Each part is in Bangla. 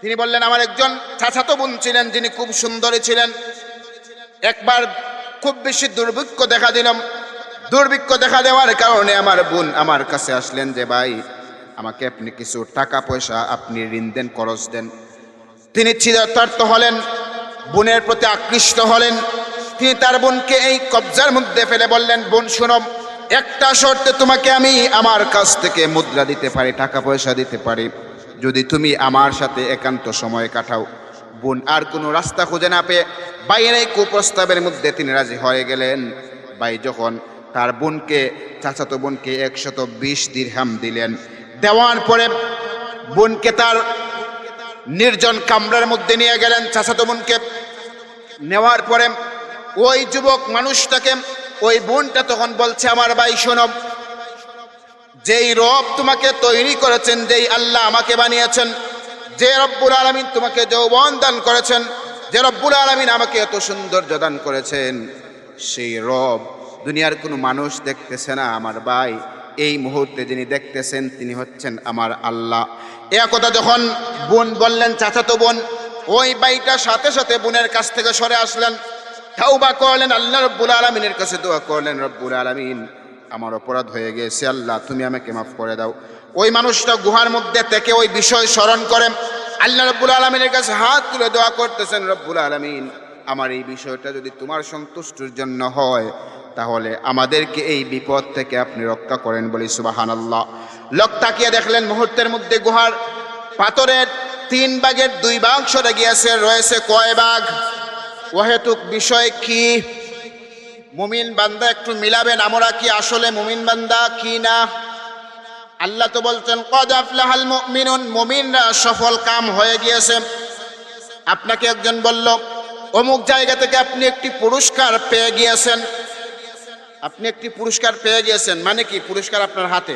তিনি বললেন, আমার একজন চাচাতো বোন ছিলেন যিনি খুব সুন্দরী ছিলেন। একবার খুব বেশি দুর্ভিক্ষ দেখা দিলাম। দুর্ভিক্ষ দেখা দেওয়ার কারণে আমার বোন আমার কাছে আসলেন যে, ভাই আমাকে আপনি কিছু টাকা পয়সা আপনি ঋণ দেন, খরচ দেন। তিনি চিরায়ত হলেন, বোনের প্রতি আকৃষ্ট হলেন। তিনি তার বোনকে এই কবজার মধ্যে ফেলে বললেন, বোন শোনো, একটা শর্তে তোমাকে আমি আমার কাছ থেকে মুদ্রা দিতে পারি, টাকা পয়সা দিতে পারি, যদি তুমি আমার সাথে একান্ত সময় কাটাও। বোন আর কোনো রাস্তা খুঁজে না পেয়ে ভাইয়ের এই কুপ্রস্তাবের মধ্যে তিনি রাজি হয়ে গেলেন। ভাই যখন তার বোনকে, চাচাতো বোনকে 120 দিরহাম দিলেন, দেওয়ার পরে বোনকে তার নির্জন কামরার মধ্যে নিয়ে গেলেন। চাচাতো বোনকে নেওয়ার পরে ওই যুবক মানুষটাকে, ওই বোনটা তখন বলছে, আমার ভাই শোনো, যেই রব তোমাকে তৈরি করেছেন, যেই আল্লাহ আমাকে বানিয়েছেন, যে রব্বুল আলামিন তোমাকে যৌবন দান করেছেন, যে রব্বুল আলামিন আমাকে এত সৌন্দর্য দান করেছেন, সেই রব দুনিয়ার কোনো মানুষ দেখতেছে না আমার ভাই। এই মুহূর্তে যিনি দেখতেছেন তিনি হচ্ছেন আমার আল্লাহ। এ কথা যখন বোন বললেন, চাচাতো বোন, ওই ভাইটা সাথে সাথে বোনের কাছ থেকে সরে আসলেন, তাওবা করলেন, আল্লাহ রব্বুল আলামিনের কাছে দোয়া করলেন, রব্বুল আলামিন আমার অপরাধ হয়ে গেছে, আল্লাহ তুমি আমাকে মাফ করে দাও। ওই মানুষটা গুহার মধ্যে থেকে ওই বিষয় স্মরণ করে আল্লাহ রব্বুল আলামিনের কাছে হাত তুলে দোয়া করতেছেন, রব্বুল আলামিন আমার এই বিষয়টা যদি তোমার সন্তুষ্টির জন্য হয়, তাহলে আমাদেরকে এই বিপদ থেকে আপনি রক্ষা করেন, বলি সুবহানাল্লাহ। লোক তাকিয়ে দেখলেন মুহূর্তের মধ্যে গুহার পাথরের 3 ভাগের 2 ভাগ সরে গিয়েছে, রয়েছে কয় ভাগ? ওহেতুক বিষয় কি? মুমিন বান্দা একটু মিলাবেন, আমরা কি আসলে মুমিন বান্দা কি না? আল্লাহ তো বলছেন, কদ আফলাহাল মুমিনুন, মুমিনরা সফল কাম হয়ে গিয়েছে। আপনাকে একজন বলল, অমুক জায়গা থেকে আপনি একটি পুরস্কার পেয়ে গিয়েছেন। আপনি একটি পুরস্কার পেয়ে গিয়েছেন মানে কি? পুরস্কার আপনার হাতে।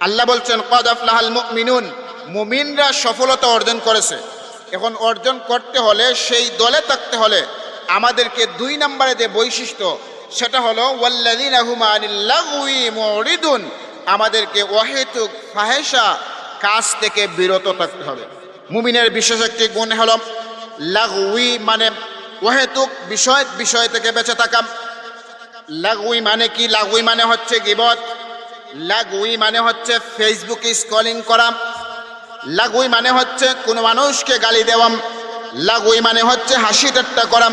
আল্লাহ বলছেন, কদ আফলাহাল মুমিনুন, মুমিনরা সফলতা অর্জন করেছে। এখন অর্জন করতে হলে, সেই দলে থাকতে হলে আমাদেরকে 2 নম্বরে যে বৈশিষ্ট্য, সেটা হলো ওয়াল্লাযীনা হুম আনিল লাগওয়ি মুরিদুন, আমাদেরকে অহেতুক ফাহেসা কাজ থেকে বিরত থাকতে হবে। মুমিনের বিশেষ একটি গুণ হলো লাগওয়ি, মানে অহেতুক বিষয় থেকে বেঁচে থাকা। লাগওয়ি মানে কি? লাগওয়ি মানে হচ্ছে গীবত, লাগওয়ি মানে হচ্ছে ফেসবুকে স্ক্রলিং করা, লাগওয়ি মানে হচ্ছে কোনো মানুষকে গালি দেওয়া, লাগওয়ি মানে হচ্ছে হাসি ঠাট্টা করা,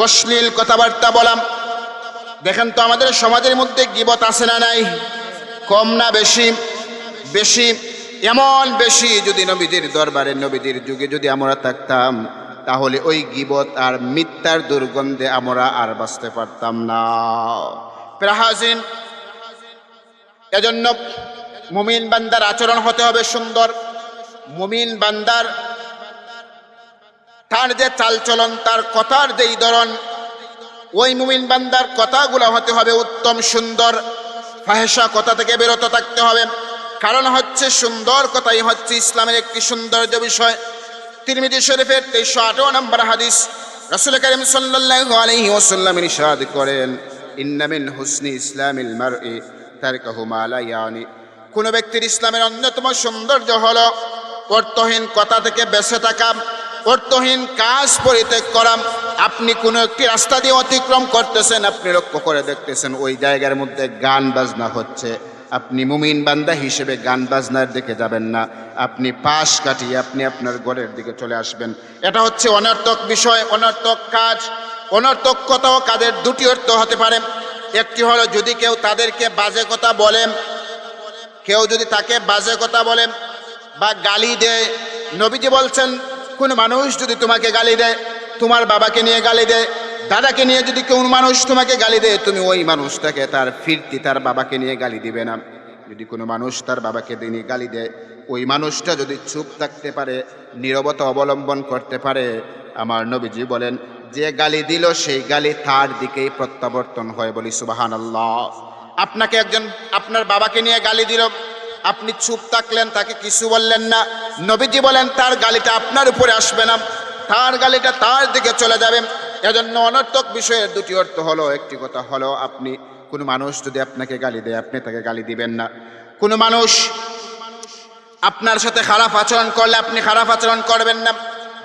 অশ্লীল কথাবার্তা বলা। দেখেন তো আমাদের সমাজের মধ্যে গীবত আছে না নাই? কম না বেশি? বেশি, এমন বেশি। যদি নবীজির দরবারে, নবীজির যুগে যদি আমরা থাকতাম, তাহলে ওই গীবত আর মিথ্যার দুর্গন্ধে আমরা আর বাঁচতে পারতাম না। প্রাহাজিন, এজন্য মুমিন বান্দার আচরণ হতে হবে সুন্দর। মুমিন বান্দার তার যে চালচলন, তার কথার যেই ধরন, ওই মুমিন বান্দার কথাগুলো হতে হবে উত্তম সুন্দর। ফাহেসা কথা থেকে বিরত থাকতে হবে। কারণ হচ্ছে সুন্দর কথাই হচ্ছে ইসলামের একটি সৌন্দর্য বিষয়। তিরমিজি শরীফের 308 নম্বর হাদিস, রাসূল কারীম সাল্লাল্লাহু আলাইহি ওয়াসাল্লাম ইরশাদ করেন, ইন্না মিন হুসনি ইসলামিল মারই তারকাহু মা লা ইয়ানি, কোন ব্যক্তির ইসলামের অন্যতম সৌন্দর্য হলো অর্থহীন কথা থেকে বেঁচে থাকা, অর্থহীন কাজ পরিত্যাগ করা। আপনি কোনো একটি রাস্তা দিয়ে অতিক্রম করতেছেন, আপনি লক্ষ্য করে দেখতেছেন ওই জায়গার মধ্যে গান বাজনা হচ্ছে, আপনি মুমিন বান্দা হিসেবে গান বাজনার দিকে যাবেন না, আপনি পাশ কাটিয়ে আপনি আপনার ঘরের দিকে চলে আসবেন। এটা হচ্ছে অনর্থক বিষয়, অনর্থক কাজ। অনর্থক কথা ও কাজের 2টি অর্থ হতে পারে। একটি হলো যদি কেউ তাদেরকে বাজে কথা বলে, কেউ যদি তাকে বাজে কথা বলে বা গালি দেয়। নবীজি বলছেন, কোন মানুষ যদি তোমাকে গালি দেয়, তোমার বাবাকে নিয়ে গালি দেয়, দাদাকে নিয়ে যদি কোন মানুষ তোমাকে গালি দেয়, তুমি ওই মানুষটাকে তার ফিরতি তার বাবাকে নিয়ে গালি দিবে না। যদি কোনো মানুষ তার বাবাকে নিয়ে গালি দেয়, ওই মানুষটা যদি চুপ থাকতে পারে, নীরবতা অবলম্বন করতে পারে, আমার নবীজি বলেন যে গালি দিল সেই গালি তার দিকেই প্রত্যাবর্তন হয়, বলি সুবহানাল্লাহ। আপনাকে একজন আপনার বাবাকে নিয়ে গালি দিল, আপনি চুপ থাকলেন, তাকে কিছু বললেন না, নবীজি বলেন তার গালিটা আপনার উপরে আসবে না, তার গালিটা তার দিকে চলে যাবে। এজন্য অনর্থক বিষয়ের 2টি অর্থ হলো, একটি কথা হলো আপনি কোনো মানুষ যদি আপনাকে গালি দেয়, আপনি তাকে গালি দিবেন না। কোনো মানুষ আপনার সাথে খারাপ আচরণ করলে আপনি খারাপ আচরণ করবেন না।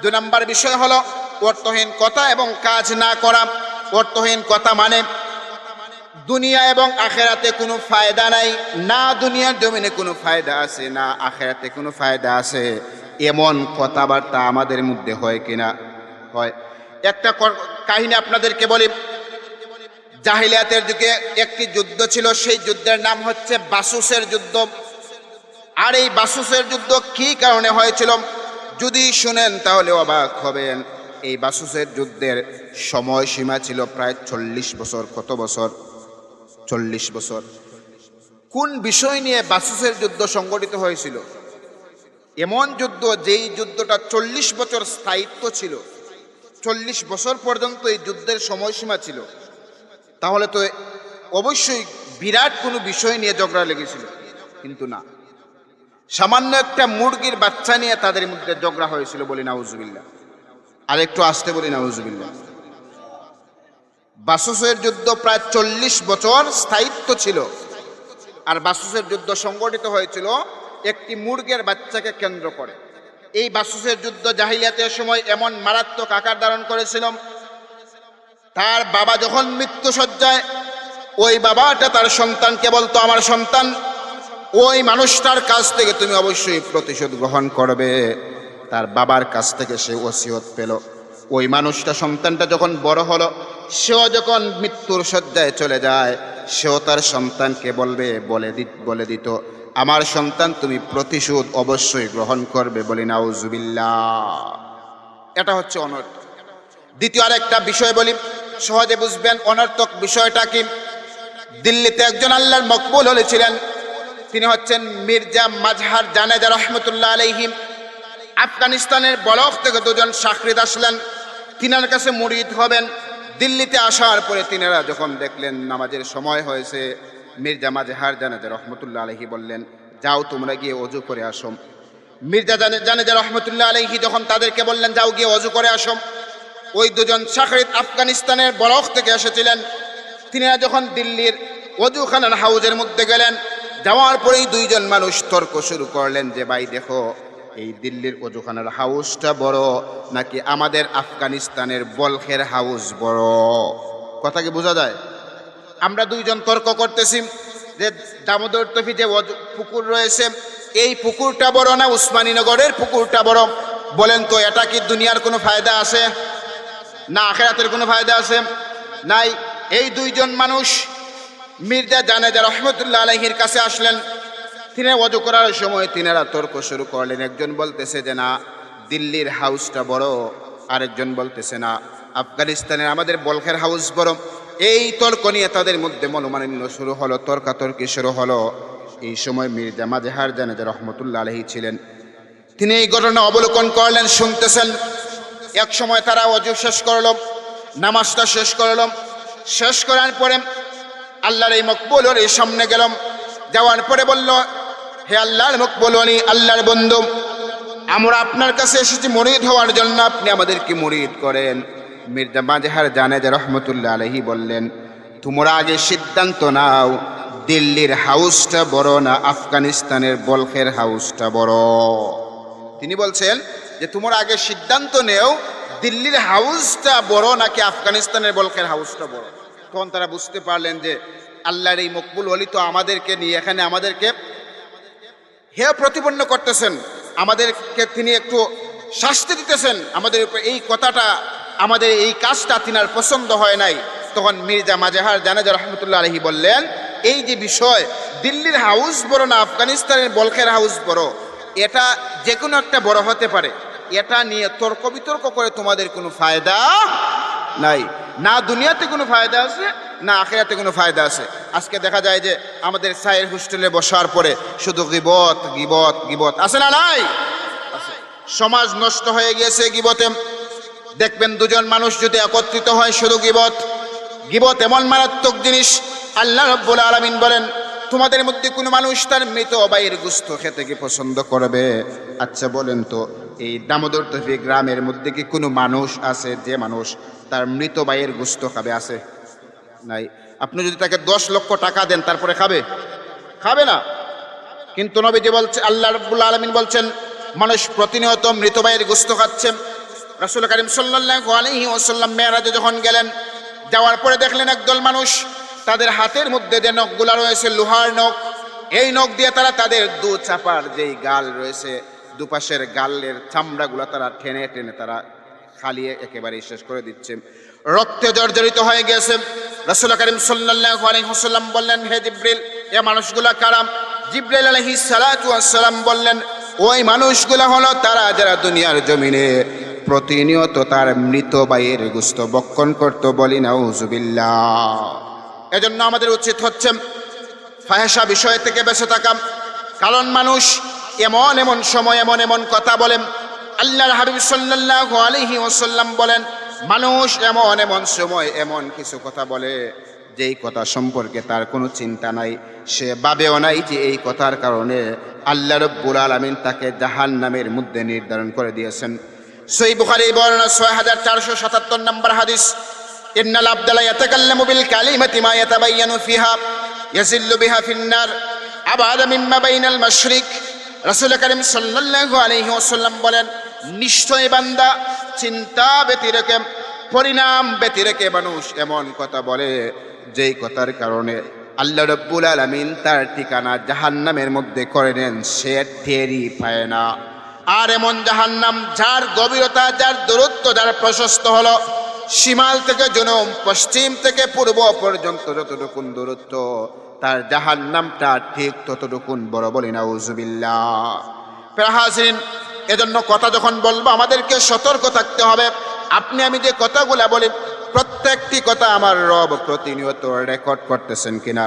2 নম্বর বিষয় হলো অর্থহীন কথা এবং কাজ না করা। অর্থহীন কথা মানে দুনিয়া এবং আখেরাতে কোনো ফায়দা নাই, না দুনিয়ার জমিনে কোনো ফায়দা আছে না আখেরাতে কোনো ফায়দা আছে, এমন কথাবার্তা আমাদের মধ্যে হয় কিনা? হয়। একটা কাহিনী আপনাদেরকে বলি। জাহিলিয়াতের যুগে একটি যুদ্ধ ছিল, সেই যুদ্ধের নাম হচ্ছে বাসুসের যুদ্ধ। আর এই বাসুসের যুদ্ধ কি কারণে হয়েছিল যদি শুনেন তাহলে অবাক হবেন। এই বাসুসের যুদ্ধের সময়সীমা ছিল প্রায় 40 বছর। কত বছর? 40 বছর। কোন বিষয় নিয়ে বাসুসের যুদ্ধ সংগঠিত হয়েছিল? এমন যুদ্ধ যেই যুদ্ধটা 40 বছর স্থায়িত্ব ছিল, 40 বছর পর্যন্ত এই যুদ্ধের সময়সীমা ছিল। তাহলে তো অবশ্যই বিরাট কোনো বিষয় নিয়ে ঝগড়া লেগেছিল, কিন্তু না, সামান্য একটা মুরগির বাচ্চা নিয়ে তাদের মধ্যে ঝগড়া হয়েছিল। বলি নাউজুবিল্লাহ। আর একটু আসতে বলি নাউজুবিল্লাহ। বাসুসের যুদ্ধ প্রায় 40 বছর স্থায়িত্ব ছিল। আর বাসুসের যুদ্ধ সংগঠিত হয়েছিল একটি মুরগের বাচ্চাকে কেন্দ্র করে। এই বাসুসের যুদ্ধ জাহিলিয়াতের সময় এমন মারাত্মক আকার ধারণ করেছিল, তার বাবা যখন মৃত্যু শয্যায়, ওই বাবাটা তার সন্তানকে বলতো, আমার সন্তান, ওই মানুষটার কাছ থেকে তুমি অবশ্যই প্রতিশোধ গ্রহণ করবে। তার বাবার কাছ থেকে সে ওসিয়ত পেল। ওই মানুষটা, সন্তানটা যখন বড় হলো, সেও যখন মৃত্যুর শয্যায় চলে যায়, সেও তার সন্তানকে বলে দিত, আমার সন্তান তুমি প্রতিশোধ অবশ্যই গ্রহণ করবে। বলি নাউজুবিল্লাহ। এটা হচ্ছে অনর্থক। দ্বিতীয় আরেকটা বিষয় বলি, সহজে বুঝবেন অনর্থক বিষয়টা কি। দিল্লিতে একজন আল্লাহর মকবুল হয়েছিলেন, তিনি হচ্ছেন মির্জা মাজহার জানেজা রহমতুল্লাহ আলাইহি। আফগানিস্তানের বলখ থেকে 2 জন শাকরিদ আসলেন, তিনার কাছে মুরিদ হবেন। দিল্লিতে আসার পরে তিনারা যখন দেখলেন নামাজের সময় হয়েছে, মির্জা মাজহার জানেজা রহমতুল্লাহ আলাইহি বললেন, যাও তোমরা গিয়ে ওযু করে আসো। মির্জা জানেজা রহমতুল্লাহ আলাইহি যখন তাদেরকে বললেন, যাও গিয়ে ওযু করে আসো, ওই 2 জন শাকরিদ আফগানিস্তানের বলখ থেকে এসেছিলেন, তিনারা যখন দিল্লির ওযুখানার হাউজের মধ্যে গেলেন, যাওয়ার পরেই 2 জন মানুষ তর্ক শুরু করলেন যে, ভাই দেখো, এই দিল্লির ওযুখানার হাউসটা বড় নাকি আমাদের আফগানিস্তানের বলখের হাউস বড়? কথা কি বোঝা যায়? আমরা 2 জন তর্ক করতেছি যে দামোদর তফি যে পুকুর রয়েছে, এই পুকুরটা বড় না উসমানীনগরের পুকুরটা বড়? বলেন তো, এটা কি দুনিয়ার কোনো ফায়দা আছে না আখিরাতের কোনো ফায়দা আছে? নাই। এই 2 জন মানুষ মির্জা জানেজা রহমতুল্লাহ আলাইহির কাছে আসলেন। তিনি ওযু করার সময় তিনারা তর্ক শুরু করলেন। একজন বলতেছে যে না, দিল্লির হাউসটা বড়, আরেকজন বলতেছে না, আফগানিস্তানের আমাদের বলখের হাউস বড়। এই তর্ক নিয়ে তাদের মধ্যে মনোমালিন্য শুরু হলো, তর্কাতর্কি শুরু হলো। এই সময় মির্জা মাজহার জানেজা রহমতুল্লাহ আলাইহি ছিলেন, তিনি এই ঘটনা অবলোকন করলেন, শুনতেছেন। এক সময় তারা ওযু শেষ করল, নামাজটা শেষ করল। শেষ করার পরে আল্লাহর এই মকবুল ওলির সামনে গেলাম। যাওয়ার পরে বলল, হে আল্লাহর মকবুল ওলি, আল্লাহর বন্ধু, আমরা আপনার কাছে এসেছি মুরিদ হওয়ার জন্য, আপনি আমাদেরকে মুরিদ করেন। মির্জা মাজহার জানেজা রহমতুল্লাহ আলাইহি বললেন, তোমরা আগে সিদ্ধান্ত নাও, দিল্লির হাউসটা বড় না আফগানিস্তানের বলখের হাউসটা বড়? তিনি বলছেন যে তোমরা আগে সিদ্ধান্ত নেও, দিল্লির হাউসটা বড় নাকি আফগানিস্তানের বলখের হাউসটা বড়। তখন তারা বুঝতে পারলেন যে আল্লাহর এই মকবুল ওলি তো আমাদেরকে নিয়ে এখানে আমাদেরকে হেয় প্রতিপন্ন করতেছেন, আমাদেরকে তিনি একটু শাস্তি দিতেছেন, আমাদের উপর এই কথাটা, আমাদের এই কাজটা তিনার পছন্দ হয় নাই। তখন মির্জা মাজহার জানেজা রহমতুল্লাহ আলাইহি বললেন, এই যে বিষয় দিল্লির হাউস বড় না আফগানিস্তানের বলখের হাউস বড়, এটা যে কোনো একটা বড় হতে পারে, এটা নিয়ে তর্ক বিতর্ক করে তোমাদের কোনো ফায়দা নাই, না দুনিয়াতে কোনো ফায়দা আছে না আখিরাতে কোনো ফায়দা আছে। আজকে দেখা যায় যে আমাদের সায়ের হোস্টেলে বসার পরে শুধু গিবত গিবত গিবত, আছে না নাই? সমাজ নষ্ট হয়ে গিয়েছে গিবতে। দেখবেন 2 জন মানুষ যদি একত্রিত হয় শুধু গিবত, গিবত এমন মারাত্মক জিনিস। আল্লাহ রাব্বুল আলামিন বলেন, তোমাদের মধ্যে কোনো মানুষ তার মৃত ভাইয়ের গোশত খেতে কি পছন্দ করবে? আচ্ছা বলেন তো, এই দামোদর তফি গ্রামের মধ্যে কি কোনো মানুষ আছে যে মানুষ তার মৃত ভাইয়ের গোশত খাবে? আছে? নাই। আপনি যদি তাকে 10 লক্ষ টাকা দেন, তারপরে খাবে? খাবে না। কিন্তু নবীজি বলছে, আল্লাহ রাব্বুল আলামিন বলছেন মানুষ প্রতিনিয়ত মৃত ভাইয়ের গোশত খাচ্ছে। রাসূল কারীম সাল্লাল্লাহু আলাইহি ওয়াসাল্লাম মেরাজে যখন গেলেন, যাওয়ার পরে দেখলেন একদল মানুষ, তাদের হাতের মধ্যে যে নখগুলা রয়েছে লোহার নখ, এই নখ দিয়ে তারা তাদের দু চাপার যেই গাল রয়েছে, দুপাশের গালের চামড়াগুলা তারা টেনে টেনে তারা খালিয়ে একেবারে শেষ করে দিচ্ছে, রক্তে জর্জরিত হয়ে গেছে। রাসূল কারীম সাল্লাল্লাহু আলাইহি ওয়াসাল্লাম বললেন, হে জিবরিল, এ মানুষগুলা কারা? জিবরাইল আলাইহিস সালাতু ওয়াস সালাম বললেন, ওই মানুষগুলা হলো তারা যারা দুনিয়ার জমিনে প্রতিনিয়ত তার মৃত ভাইয়ের গোশত ভক্ষণ করত। বলি নাউজুবিল্লাহ। এজন্য আমাদের উচিত হচ্ছে ফাহিশা বিষয় থেকে বেঁচে থাকা। কারণ মানুষ এমন এমন সময় এমন এমন কথা বলেন, আল্লাহর হাবিব সাল্লাল্লাহু আলাইহি ওয়াসাল্লাম বলেন, মানুষ এমন এমন সময় এমন কিছু কথা বলে যেই কথা সম্পর্কে তার কোনো চিন্তা নাই, সে ভাবেও নাই যে এই কথার কারণে আল্লাহ রাব্বুল আলামিন তাকে জাহান্নামের মধ্যে নির্ধারণ করে দিয়েছেন। সহিহ বুখারী বর্ণনা 6477 নম্বর হাদিস, ইন্নাল আবদা লা ইয়াতাকাল্লামু বিল কালিমাতি মা ইয়াতাবায়্যানু ফিহা ইয়াজিল্লু বিহা ফিন্নার আবাদা মিম্মা বাইনাল মাশরিক। রাসূল কারীম সাল্লাল্লাহু আলাইহি ওয়াসাল্লাম বলেন, নিশ্চয় বান্দা চিন্তা ব্যতিরেকে, পরিণাম ব্যতিরেকে মানুষ এমন কথা বলে যেই কথার কারণে আল্লাহ রাব্বুল আলামিন তার ঠিকানা জাহান্নামের মধ্যে করে নেন, সে টেরই পায় না। আর এমন জাহান্নাম যার গভীরতা, যার দূরত্ব, যার প্রশস্ত হলো শিমাল থেকে জনম, পশ্চিম থেকে পূর্ব পর্যন্ত যতটুকুন দূরত্ব, তার জাহান্নামটা ঠিক ততটুকুন বড়। বলি নাউজুবিল্লাহ। প্রিয় হাজিরিন, এজন্য কথা যখন বলবো আমাদেরকে সতর্ক থাকতে হবে। আপনি আমি যে কথাগুলা বলি, প্রত্যেকটি কথা আমার রব প্রতিনিয়ত রেকর্ড করতেছেন কিনা?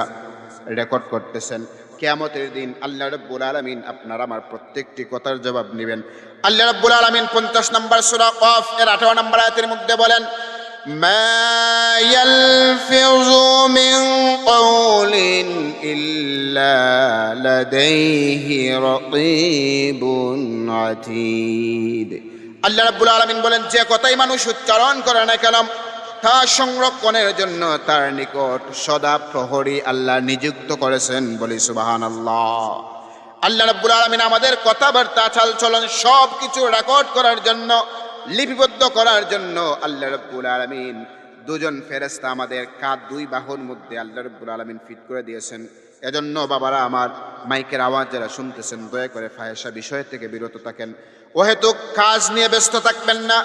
রেকর্ড করতেছেন। কিয়ামতের দিন আল্লাহ রাব্বুল আলামিন আপনার আমার প্রত্যেকটি কথার জবাব নেবেন। আল্লাহ রাব্বুল আলামিন 50 নম্বর সূরা কফ এর 18 নম্বর আয়াতের মধ্যে বলেন, মা ইয়ালফিযু মিন কওলিন ইল্লা লাদাইহি রাকীবুন আতীদ। আল্লাহ রাব্বুল আলামিন বলেন, যে কথাই মানুষ উচ্চারণ করে না কেন, তা সংরক্ষণের জন্য তার নিকট সদা প্রহরী আল্লাহ নিযুক্ত করেছেন। বলি সুবহানাল্লাহ। আল্লাহ রাব্বুল আলামিন আমাদের কথাবার্তা, চালচলন সব কিছু রেকর্ড করার জন্য, লিপিবদ্ধ করার জন্য আল্লাহ রাব্বুল আলামিন দুজন ফেরেশতা আমাদের দুই বাহুর মধ্যে আল্লাহ রাব্বুল আলামিন ফিট করে দিয়েছেন। এজন্য বাবারা আমার, মাইকের আওয়াজ যারা শুনতেছেন, দয়া করে ফাহিশা বিষয় থেকে বিরত থাকেন। ওহেতুক কাজ নিয়ে ব্যস্ত থাকবেন না,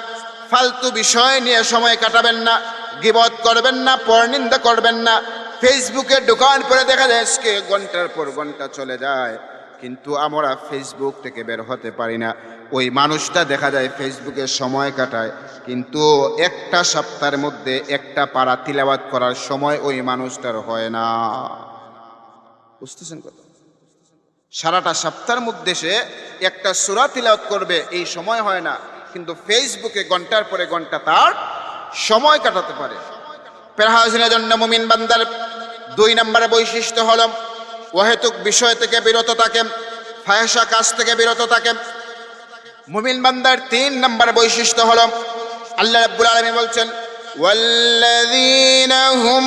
ফালতু বিষয় নিয়ে সময় কাটাবেন না, গীবত করবেন না, পরনিন্দা করবেন না। ফেসবুকে দোকান পরে দেখা যায় আজকে ঘন্টার পর ঘন্টা চলে যায়, কিন্তু আমরা ফেসবুক থেকে বের হতে পারি না। ওই মানুষটা দেখা যায় ফেসবুকে সময় কাটায়, কিন্তু একটা সপ্তাহের মধ্যে একটা পারা তিলাওয়াত করার সময় ওই মানুষটার হয় না। বুঝতেছেন কথা? সারাটা সপ্তাহের মধ্যে সে একটা সূরা তিলাওয়াত করবে, এই সময় হয় না, কিন্তু ফেসবুকে ঘন্টার পরে ঘন্টা তার সময় কাটাতে পারে। পেরহাজিনের জন্য মুমিন বান্দার 2 নম্বর বৈশিষ্ট্য হলো অহেতুক বিষয় থেকে বিরত থাকে, ফাহিশা কাজ থেকে বিরত থাকে। মুমিন বান্দার 3 নম্বর বৈশিষ্ট্য হলো, আল্লাহ রাব্বুল আলামিন বলছেন, ওয়াল্লাযীনা হুম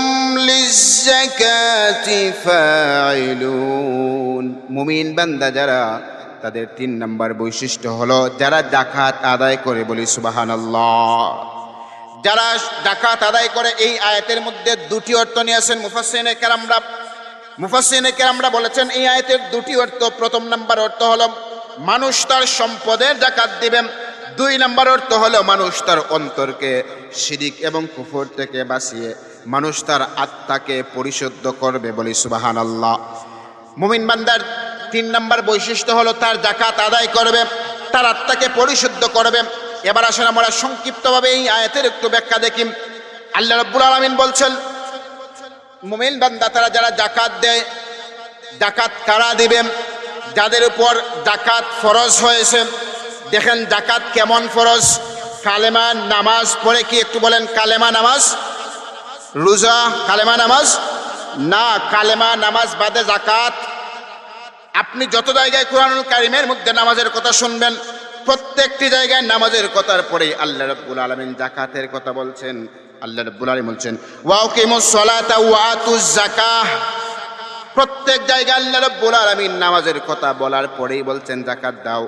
লিয-যাকাতি ফাঈলুন। মুমিন বান্দা যারা, তাদের 3 নম্বর বৈশিষ্ট্য হলো যারা যাকাত আদায় করে। বলি সুবহানাল্লাহ। যারা যাকাত আদায় করে, এই আয়াতের মধ্যে 2টি অর্থ নিয়েছেন মুফাসসিরিনে কেরামরা বলেছেন এই আয়াতের 2টি অর্থ। প্রথম নম্বর অর্থ হলো মানুষ তার সম্পদের যাকাত দিবেন। 2 নম্বর অর্থ হলো মানুষ তার অন্তরকে শিরিক এবং কুফর থেকে বাঁচিয়ে মানুষ তার আত্মাকে পরিশুদ্ধ করবে। বলি সুবহানাল্লাহ। মুমিন বান্দার 3 নম্বর বৈশিষ্ট্য হলো তার যাকাত আদায় করবে, তার আত্মাকে পরিশুদ্ধ করবে। এবার আসেন আমরা সংক্ষিপ্তভাবে এই আয়াতের একটু ব্যাখ্যা দেখি। আল্লাহ রাব্বুল আলামিন বলছেন, মুমিন বান্দা তারা যারা যাকাত দেয়, যাকাত কারা দিবেন? যাদের উপর যাকাত ফরজ হয়েছে। দেখেন যাকাত কেমন ফরজ? কালেমা নামাজ পড়ে কি একটু বলেন? কালেমা নামাজ, রোজা, কালেমা নামাজ না, কালেমা নামাজ বাদে যাকাত। আপনি যত জায়গায় কুরআনুল কারীমের মধ্যে নামাজের কথা শুনবেন, প্রত্যেকটি জায়গায় নামাজের কথার পরেই আল্লাহ রাব্বুল আলামিন যাকাতের কথা বলছেন। আল্লাহ রাব্বুল আলামিন বলছেন, ওয়া আকিমুস সালাতা ওয়া আতুজ যাকাহ। প্রত্যেক জায়গায় আল্লাহ রাব্বুল আলামিন নামাজের কথা বলার পরেই বলছেন যাকাত দাও।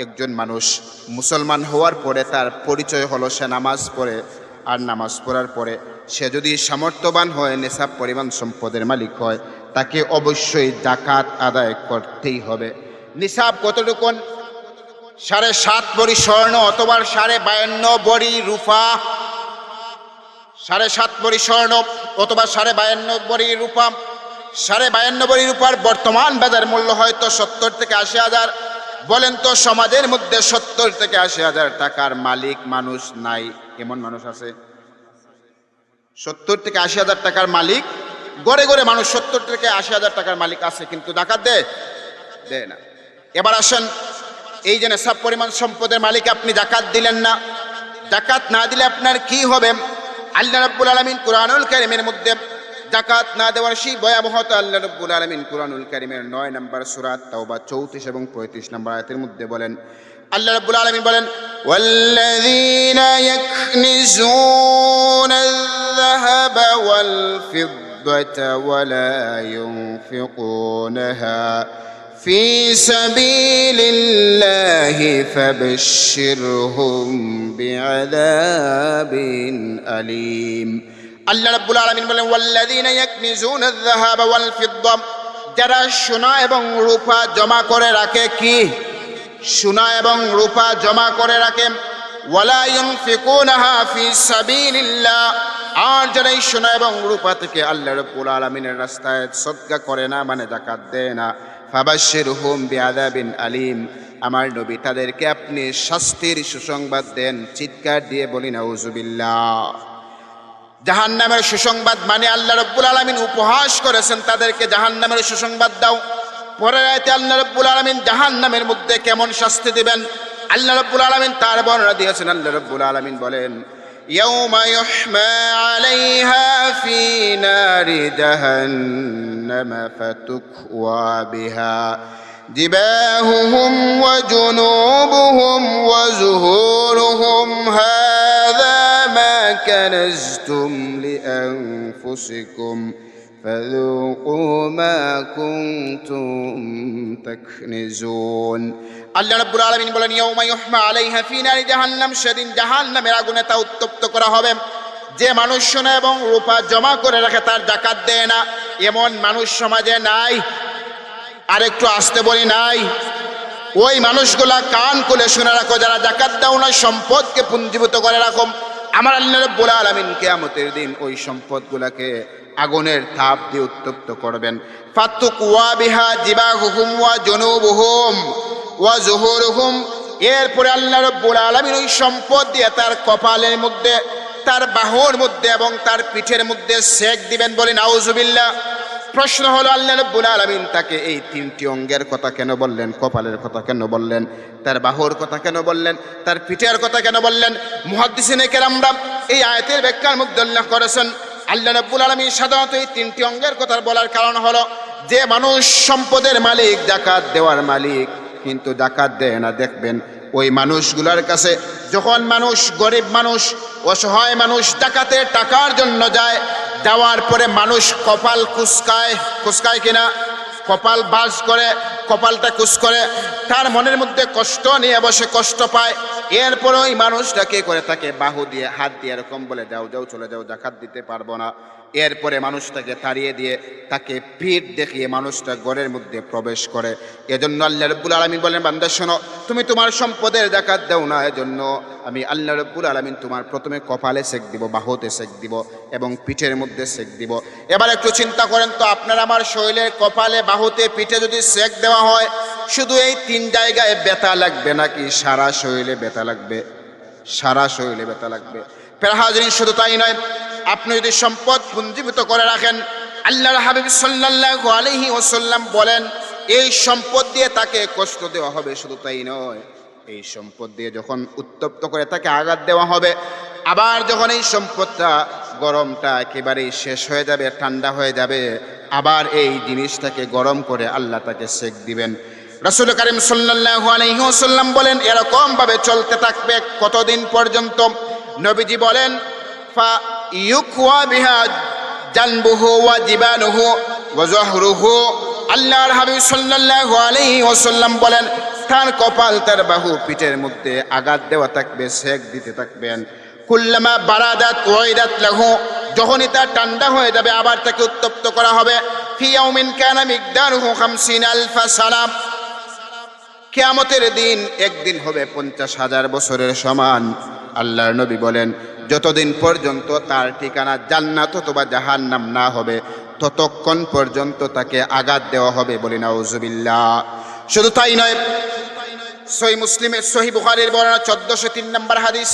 একজন মানুষ মুসলমান হওয়ার পরে তার পরিচয় হলো সে নামাজ পড়ে, আর নামাজ পড়ার পরে সে যদি সামর্থ্যবান হয়, নেশাব পরিমাণ সম্পদের মালিক হয়, তাকে অবশ্যই যাকাত আদায় করতেই হবে। নিসাব কতটুকুন? 7.5 ভরি স্বর্ণ অথবা 52.5 ভরি রূপা। 7.5 ভরি স্বর্ণ অথবা 52.5 ভরি রূপা। 52.5 ভরি রূপার বর্তমান বাজার মূল্য হয়তো 70 থেকে 80 হাজার। বলেন তো সমাজের মধ্যে 70 থেকে 80 হাজার টাকার মালিক মানুষ নাই? এমন মানুষ আছে? 70 থেকে 80 হাজার টাকার মালিক গড়ে গড়ে মানুষ 70 থেকে 80 হাজার টাকার মালিক আছে, কিন্তু যাকাত দেয় না। এবার আসেন, এই যে নেশাব পরিমাণ সম্পদের মালিক, আপনি যাকাত দিলেন না, যাকাত না দিলে আপনার কি হবে? আল্লাহ রাব্বুল আলামিন কুরআনুল কারীমের মধ্যে যাকাত না দেওয়ার সেই ভয়াবহতা আল্লাহ রাব্বুল আলামিন কুরআনুল কারীমের 9 নম্বর সূরা তাওবা 34 এবং 35 নম্বর আয়াতের মধ্যে বলেন। আল্লাহ রাব্বুল আলামিন বলেন, ওয়াল্লাযীনা ইয়াকনিজুনাল যাহাবা ওয়াল ফিদ্দাতা ওয়া লা ইউনফিকুনাহা ফি সাবিলিল্লাহি ফাবাশশিরহুম বিআযাবিন আলীম। আল্লাহ রাব্বুল আলামিন বলেন, ওয়াল্লাযীনা ইয়াকনিজুনাল যাহাবা ওয়াল ফিদ্দা, যারা সোনা এবং রূপা জমা করে রাখে। কি? সোনা এবং রূপা জমা করে রাখে। ওয়ালা ইউনফিকুনাহা ফি সাবিলিল্লাহ, আর যারা এই সোনা এবং রূপা থেকে আল্লাহ রাব্বুল আলামিনের রাস্তায় সদকা করে না, মানে যাকাত দেয় না, ফাবাশশিরহুম বিআযাবিন আলীম, আমার নবী তাদেরকে আপনি শাস্তির সুসংবাদ দেন। চিৎকার দিয়ে বলি নাউজুবিল্লাহ। জাহান্নামের সুসংবাদ মানে আল্লাহ রাব্বুল আলামিন উপহাস করেছেন, তাদেরকে জাহান্নামের সুসংবাদ দাও। পরের আয়াতে আল্লাহ রাব্বুল আলামিন জাহান্নামের মধ্যে কেমন শাস্তি দিবেন আল্লাহ রাব্বুল আলামিন তার বর্ণনা দিয়েছেন। আল্লাহ রাব্বুল আলামিন বলেন, ইয়াউমা ইউহমা আলাইহা ফি নারি জাহান্নাম ফাতুকওয়া বিহা জিবাহুহুম ওয়া জুনুবুহুম ওয়া যুহুরুহুম হাযা মা কানাজতুম লিআনফুসিকুম ফাযুকু মা কুনতুম তাকনিজুন। আল্লাহ রাব্বুল আলামিন বলেন, ইয়াউমা ইউহমা আলাইহা ফি নারি জাহান্নাম, সেদিন জাহান্নামের আগুনে তা উত্তপ্ত করা হবে। যে মানুষ সোনা এবং রূপা জমা করে রাখে, তার যাকাত দেয় না, এমন মানুষ সমাজে নাই। আর একটু আসতে বলি, নাই। ওই মানুষগুলা কান খুলে শুনে রাখো, যারা যাকাত দাও না, সম্পদকে পুঞ্জীভূত করে রাখো। আমার আল্লাহ রাব্বুল আলামিন কিয়ামতের দিন ওই সম্পদগুলাকে আগুনের তাপ দিয়ে উত্তপ্ত করবেন। ফাতুকওয়া বিহা জিবাহুহুম ওয়া জুনুবুহুম ওয়া যুহুরুহুম। এরপরে আল্লাহ রাব্বুল আলামিন ওই সম্পদ দিয়ে তার কপালের মধ্যে, তার বাহুর মধ্যে এবং তার পিঠের মধ্যে সেক দিবেন। বলেন নাউজুবিল্লাহ। প্রশ্ন হলো, আল্লাহ রাব্বুল আলামিন তাকে এই 3টি অঙ্গের কথা কেন বললেন? কপালের কথা কেন বললেন? তার বাহুর কথা কেন বললেন? তার পিঠের কথা কেন বললেন? মুহাদ্দিসিনে কেরামরা এই আয়াতের ব্যাখ্যার মধ্যে উল্লেখ করেছেন, আল্লাহ রাব্বুল আলামিন সাধারণত এই 3টি অঙ্গের কথা বলার কারণ হলো, যে মানুষ সম্পদের মালিক, যাকাত দেওয়ার মালিক, কিন্তু যাকাত দেয় না, দেখবেন ওই মানুষগুলোর কাছে যখন মানুষ, গরিব মানুষ, অসহায় মানুষ যাকাতের টাকার জন্য যায়, যাওয়ার পরে মানুষ কপাল কুসকায় কিনা, কপাল বাজ করে, কপালটা কুস করে, তার মনের মধ্যে কষ্ট নিয়ে বসে, কষ্ট পায়। এরপরে ওই মানুষটা কে করে থাকে, বাহু দিয়ে, হাত দিয়ে এরকম বলে, যাও যাও চলে যাও, যাকাত দিতে পারবো না। এরপরে মানুষটাকে তাড়িয়ে দিয়ে তাকে পিঠ দেখিয়ে মানুষটা ঘরের মধ্যে প্রবেশ করে। এজন্য আল্লাহ রাব্বুল আলামিন বলেন, বান্দা শোনো, তুমি তোমার সম্পদের যাকাত দাও না, এজন্য আমি আল্লাহ রাব্বুল আলামিন তোমার প্রথমে কপালে সেক দিব, বাহুতে সেক দিব এবং পিঠের মধ্যে সেক দিব। এবার একটু চিন্তা করেন তো, আপনার আমার শরীরে কপালে, বাহুতে, পিঠে যদি সেক দেওয়া হয়, শুধু এই 3 জায়গায় ব্যথা লাগবে নাকি সারা শরীরে ব্যথা লাগবে? সারা শরীরে ব্যথা লাগবে। প্রিয় হাজিরিন, শুধু তাই নয়, আপনি যদি সম্পদ পুঞ্জীভূত করে রাখেন, আল্লাহর হাবিব সাল্লাল্লাহু আলাইহি ওয়াসাল্লাম বলেন, এই সম্পদ দিয়ে তাকে কষ্ট দেওয়া হবে। শুধু তাই নয়, এই সম্পদ দিয়ে যখন উত্তপ্ত করে তাকে আঘাত দেওয়া হবে, আবার যখন এই সম্পদটা, গরমটা একেবারেই শেষ হয়ে যাবে, ঠান্ডা হয়ে যাবে, আবার এই জিনিসটাকে গরম করে আল্লাহ তাকে সেক দিবেন। রাসূল কারীম সাল্লাল্লাহু আলাইহি ওয়াসাল্লাম বলেন, এরকম ভাবে চলতে থাকবে কতদিন পর্যন্ত? নবীজি বলেন, ফা ইউকওয়া বিহা জানবুহু ওয়া জিবানুহু, ওয়া যহরুহু, আল্লাহর হাবিব সাল্লাল্লাহু আলাইহি ওয়াসাল্লাম বলেন তার কপাল, তার বাহু, পিঠের মধ্যে আঘাত দেওয়া থাকবে, সেক দিতে থাকবেন। কুল্লামা বারাদাত ওয়াইদাত লাহু, যখনই তা ঠান্ডা হয়ে যাবে আবার তাকে উত্তপ্ত করা হবে। ফি ইয়াউমিন কানা মিকদারুহু 50,000 সানা, কিয়ামতের দিন একদিন হবে 50,000 বছরের সমান। আল্লাহর নবী বলেন যতদিন পর্যন্ত তার ঠিকানা জান্নাত অথবা জাহান্নাম না হবে ততক্ষণ পর্যন্ত তাকে আঘাত দেওয়া হবে। বলি নাউজুবিল্লাহ। শুধু তাই নয়, সহিহ মুসলিমের, সহিহ বুখারীর বর্ণনা 1403 নম্বর হাদিস,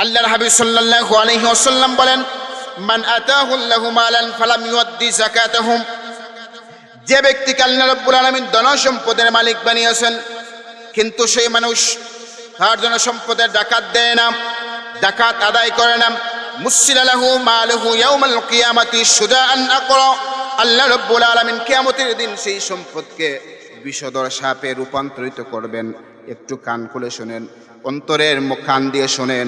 আল্লাহর হাবিব সাল্লাল্লাহু আলাইহি ওয়াসাল্লাম বলেন মান আতাহুল্লাহু মালান ফালাম ইউদ্দি যাকাতাহু, যে ব্যক্তিকে আল্লাহ রাব্বুল আলামিন ধন সম্পদের মালিক বানিয়েছেন কিন্তু সেই মানুষ তার ধন সম্পদের যাকাত দেয় না, যাকাত আদায় করে না, মুসিলা লাহু মালুহু ইয়াউমাল কিয়ামাতি শুজাআন আকরা, আল্লাহ রাব্বুল আলামিন কিয়ামতের দিন সেই সম্পদকে বিষধর সাপে রূপান্তরিত করবেন। একটু কান খুলে শুনেন, অন্তরের কান দিয়ে শোনেন,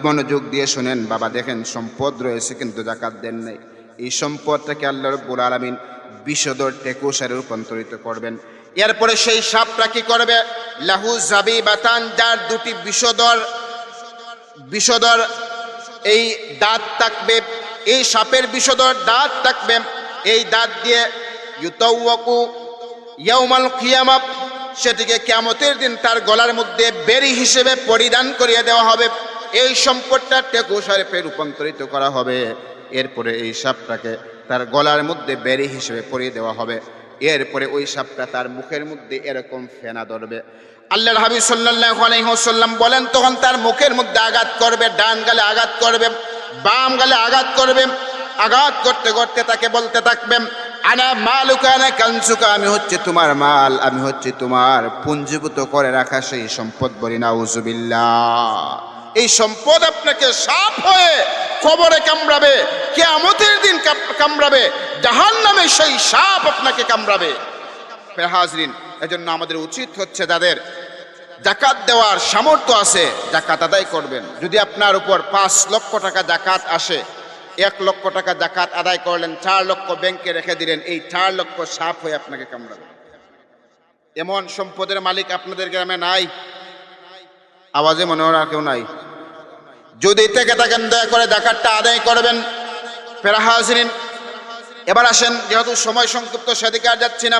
মনোযোগ দিয়ে শোনেন। বাবা দেখেন সম্পদ রয়েছে কিন্তু যাকাত দেন নাই, এই সম্পদটাকে আল্লাহ রাব্বুল আলামিন বিষধর টেকুসারে রূপান্তরিত করবেন। এরপরে সেই সাপটা কি করবে? লাহু জাবিবাতান, যার দুটি বিষধর এই দাঁত থাকবে, এই সাপের বিষধর দাঁত থাকবে, এই দাঁত দিয়ে ইউতাওয়াকু ইয়াউমাল কিয়ামা, সেটিকে কিয়ামতের দিন তার গলার মধ্যে বেরি হিসেবে পরিধান করিয়ে দেওয়া হবে। এই সম্পদটা টেকুসারে রূপান্তরিত করা হবে। এরপরে এই সাপটাকে তার গলার মধ্যে বেরি হিসেবে পরিয়ে দেওয়া হবে। এরপরে ওই সাপটা তার মুখের মধ্যে এরকম ফেনা ধরবে। আল্লাহর হাবিব সাল্লাল্লাহু আলাইহি ওয়াসাল্লাম বলেন তখন তার মুখের মধ্যে আঘাত করবে, ডান গালে আঘাত করবে, বাম গালে আঘাত করবে। আঘাত করতে করতে তাকে বলতে থাকবেন আনা মালুকা আনা কানসুকা, আমি হচ্ছে তোমার মাল, আমি হচ্ছে তোমার পুঞ্জীভূত করে রাখা সেই সম্পদ। বলি নাউজুবিল্লাহ। এই সম্পদ আপনাকে সাপ হয়ে কবরে কামড়াবে, কিয়ামতের দিন কামড়াবে, জাহান্নামে সেই সাপ আপনাকে কামড়াবে। হাজরিন, এজন্য আমাদের উচিত হচ্ছে যাদের যাকাত দেওয়ার সামর্থ্য আছে যাকাত আদায় করবেন। যদি আপনার উপর 5 লক্ষ টাকা যাকাত আসে, 1 লক্ষ টাকা যাকাত আদায় করলেন, 4 লক্ষ ব্যাংকে রেখে দিলেন, এই 4 লক্ষ সাপ হয়ে আপনাকে কামড়াবে। এমন সম্পদের মালিক আপনাদের গ্রামে নাই? আওয়াজে মনে হয় আর কেউ নাই। যদি থেকে থাকেন দয়া করে যাকাতটা আদায় করবেন। ফেরা হাজরিন, এবার আসেন, যেহেতু সময় সংক্ষিপ্ত সেদিকে আর যাচ্ছি না।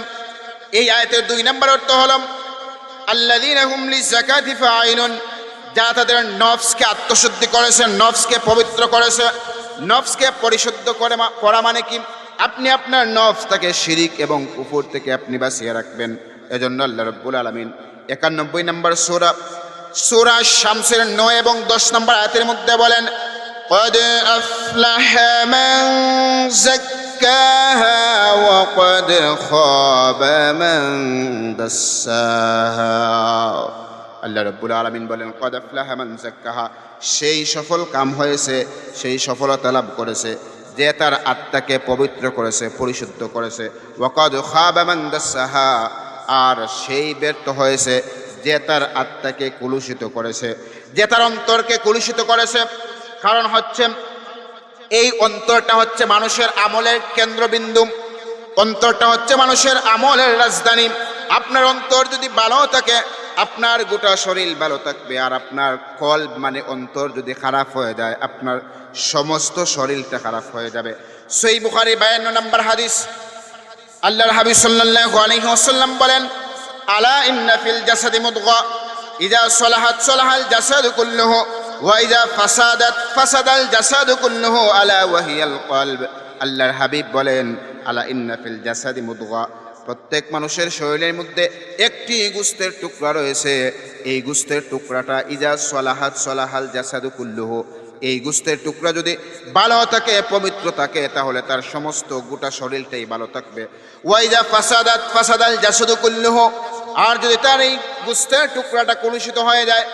এই আয়াতের 2 নম্বর অর্থ হলো আল্লাযীনা হুম লিযাকাতি ফাঈলুন, যারা তাদের নফসকে আত্মশুদ্ধি করেছে, নফসকে পবিত্র করেছে। নফসকে পরিশুদ্ধ করা মানে কি? আপনি আপনার নফসটাকে শিরিক এবং কুফর থেকে আপনি বাঁচিয়ে রাখবেন। এজন্য আল্লাহ রাব্বুল আলামিন 91 নম্বর সূরা শামসের 9 এবং 10 নম্বর আয়াতের মধ্যে বলেন ক্বাদ আফলাহা মান যাক্কাহা ওয়া ক্বাদ খাবা মান দাসসাহা। আল্লাহ রাব্বুল আলামিন বলেন ক্বাদ আফলাহা মান যাক্কাহা, সেই সফল কাম হয়েছে, সেই সফলতা লাভ করেছে যে তার আত্মাকে পবিত্র করেছে, পরিশুদ্ধ করেছে। ওয়া ক্বাদ খাবা মান দাসসাহা, আর সেই ব্যর্থ হয়েছে যে তার আত্মাকে কলুষিত করেছে, যে তার অন্তরকে কলুষিত করেছে। কারণ হচ্ছে এই অন্তরটা হচ্ছে মানুষের আমলের কেন্দ্রবিন্দু, অন্তরটা হচ্ছে মানুষের আমলের রাজধানী। আপনার অন্তর যদি ভালো থাকে আপনার গোটা শরীর ভালো থাকবে, আর আপনার কলব মানে অন্তর যদি খারাপ হয়ে যায় আপনার সমস্ত শরীরটা খারাপ হয়ে যাবে। সহিহ বুখারী 52 নম্বর হাদিস, আল্লাহর হাবিব সাল্লাল্লাহু আলাইহি ওয়াসাল্লাম বলেন আলা ইন্না ফিল জাসাদি মুদগা ইযা সালাহাত সালাহাল জাসাদু কুল্লুহু ওয়া ইযা ফাসাদাত ফাসাদাল জাসাদু কুল্লুহু আলা ওয়া হিয়াল কলব। আল্লাহর হাবিব বলেন আলা ইন্না ফিল জাসাদি মুদগা, প্রত্যেক মানুষের শরীরের মধ্যে একটি গোশতের টুকরা রয়েছে। এই গোশতের টুকরাটা ইযা সালাহাত সালাহাল জাসাদু কুল্লুহু, এই গোশতের টুকরা যদি ভালো থাকে, পবিত্র থাকে, তাহলে তার সমস্ত গোটা শরীরটাই ভালো থাকবে। ওয়া ইযা ফাসাদাত ফাসাদাল জাসাদু কুল্লুহু, আর যদি তার এই গোশতের টুকরাটা কলুষিত হয়ে যায়,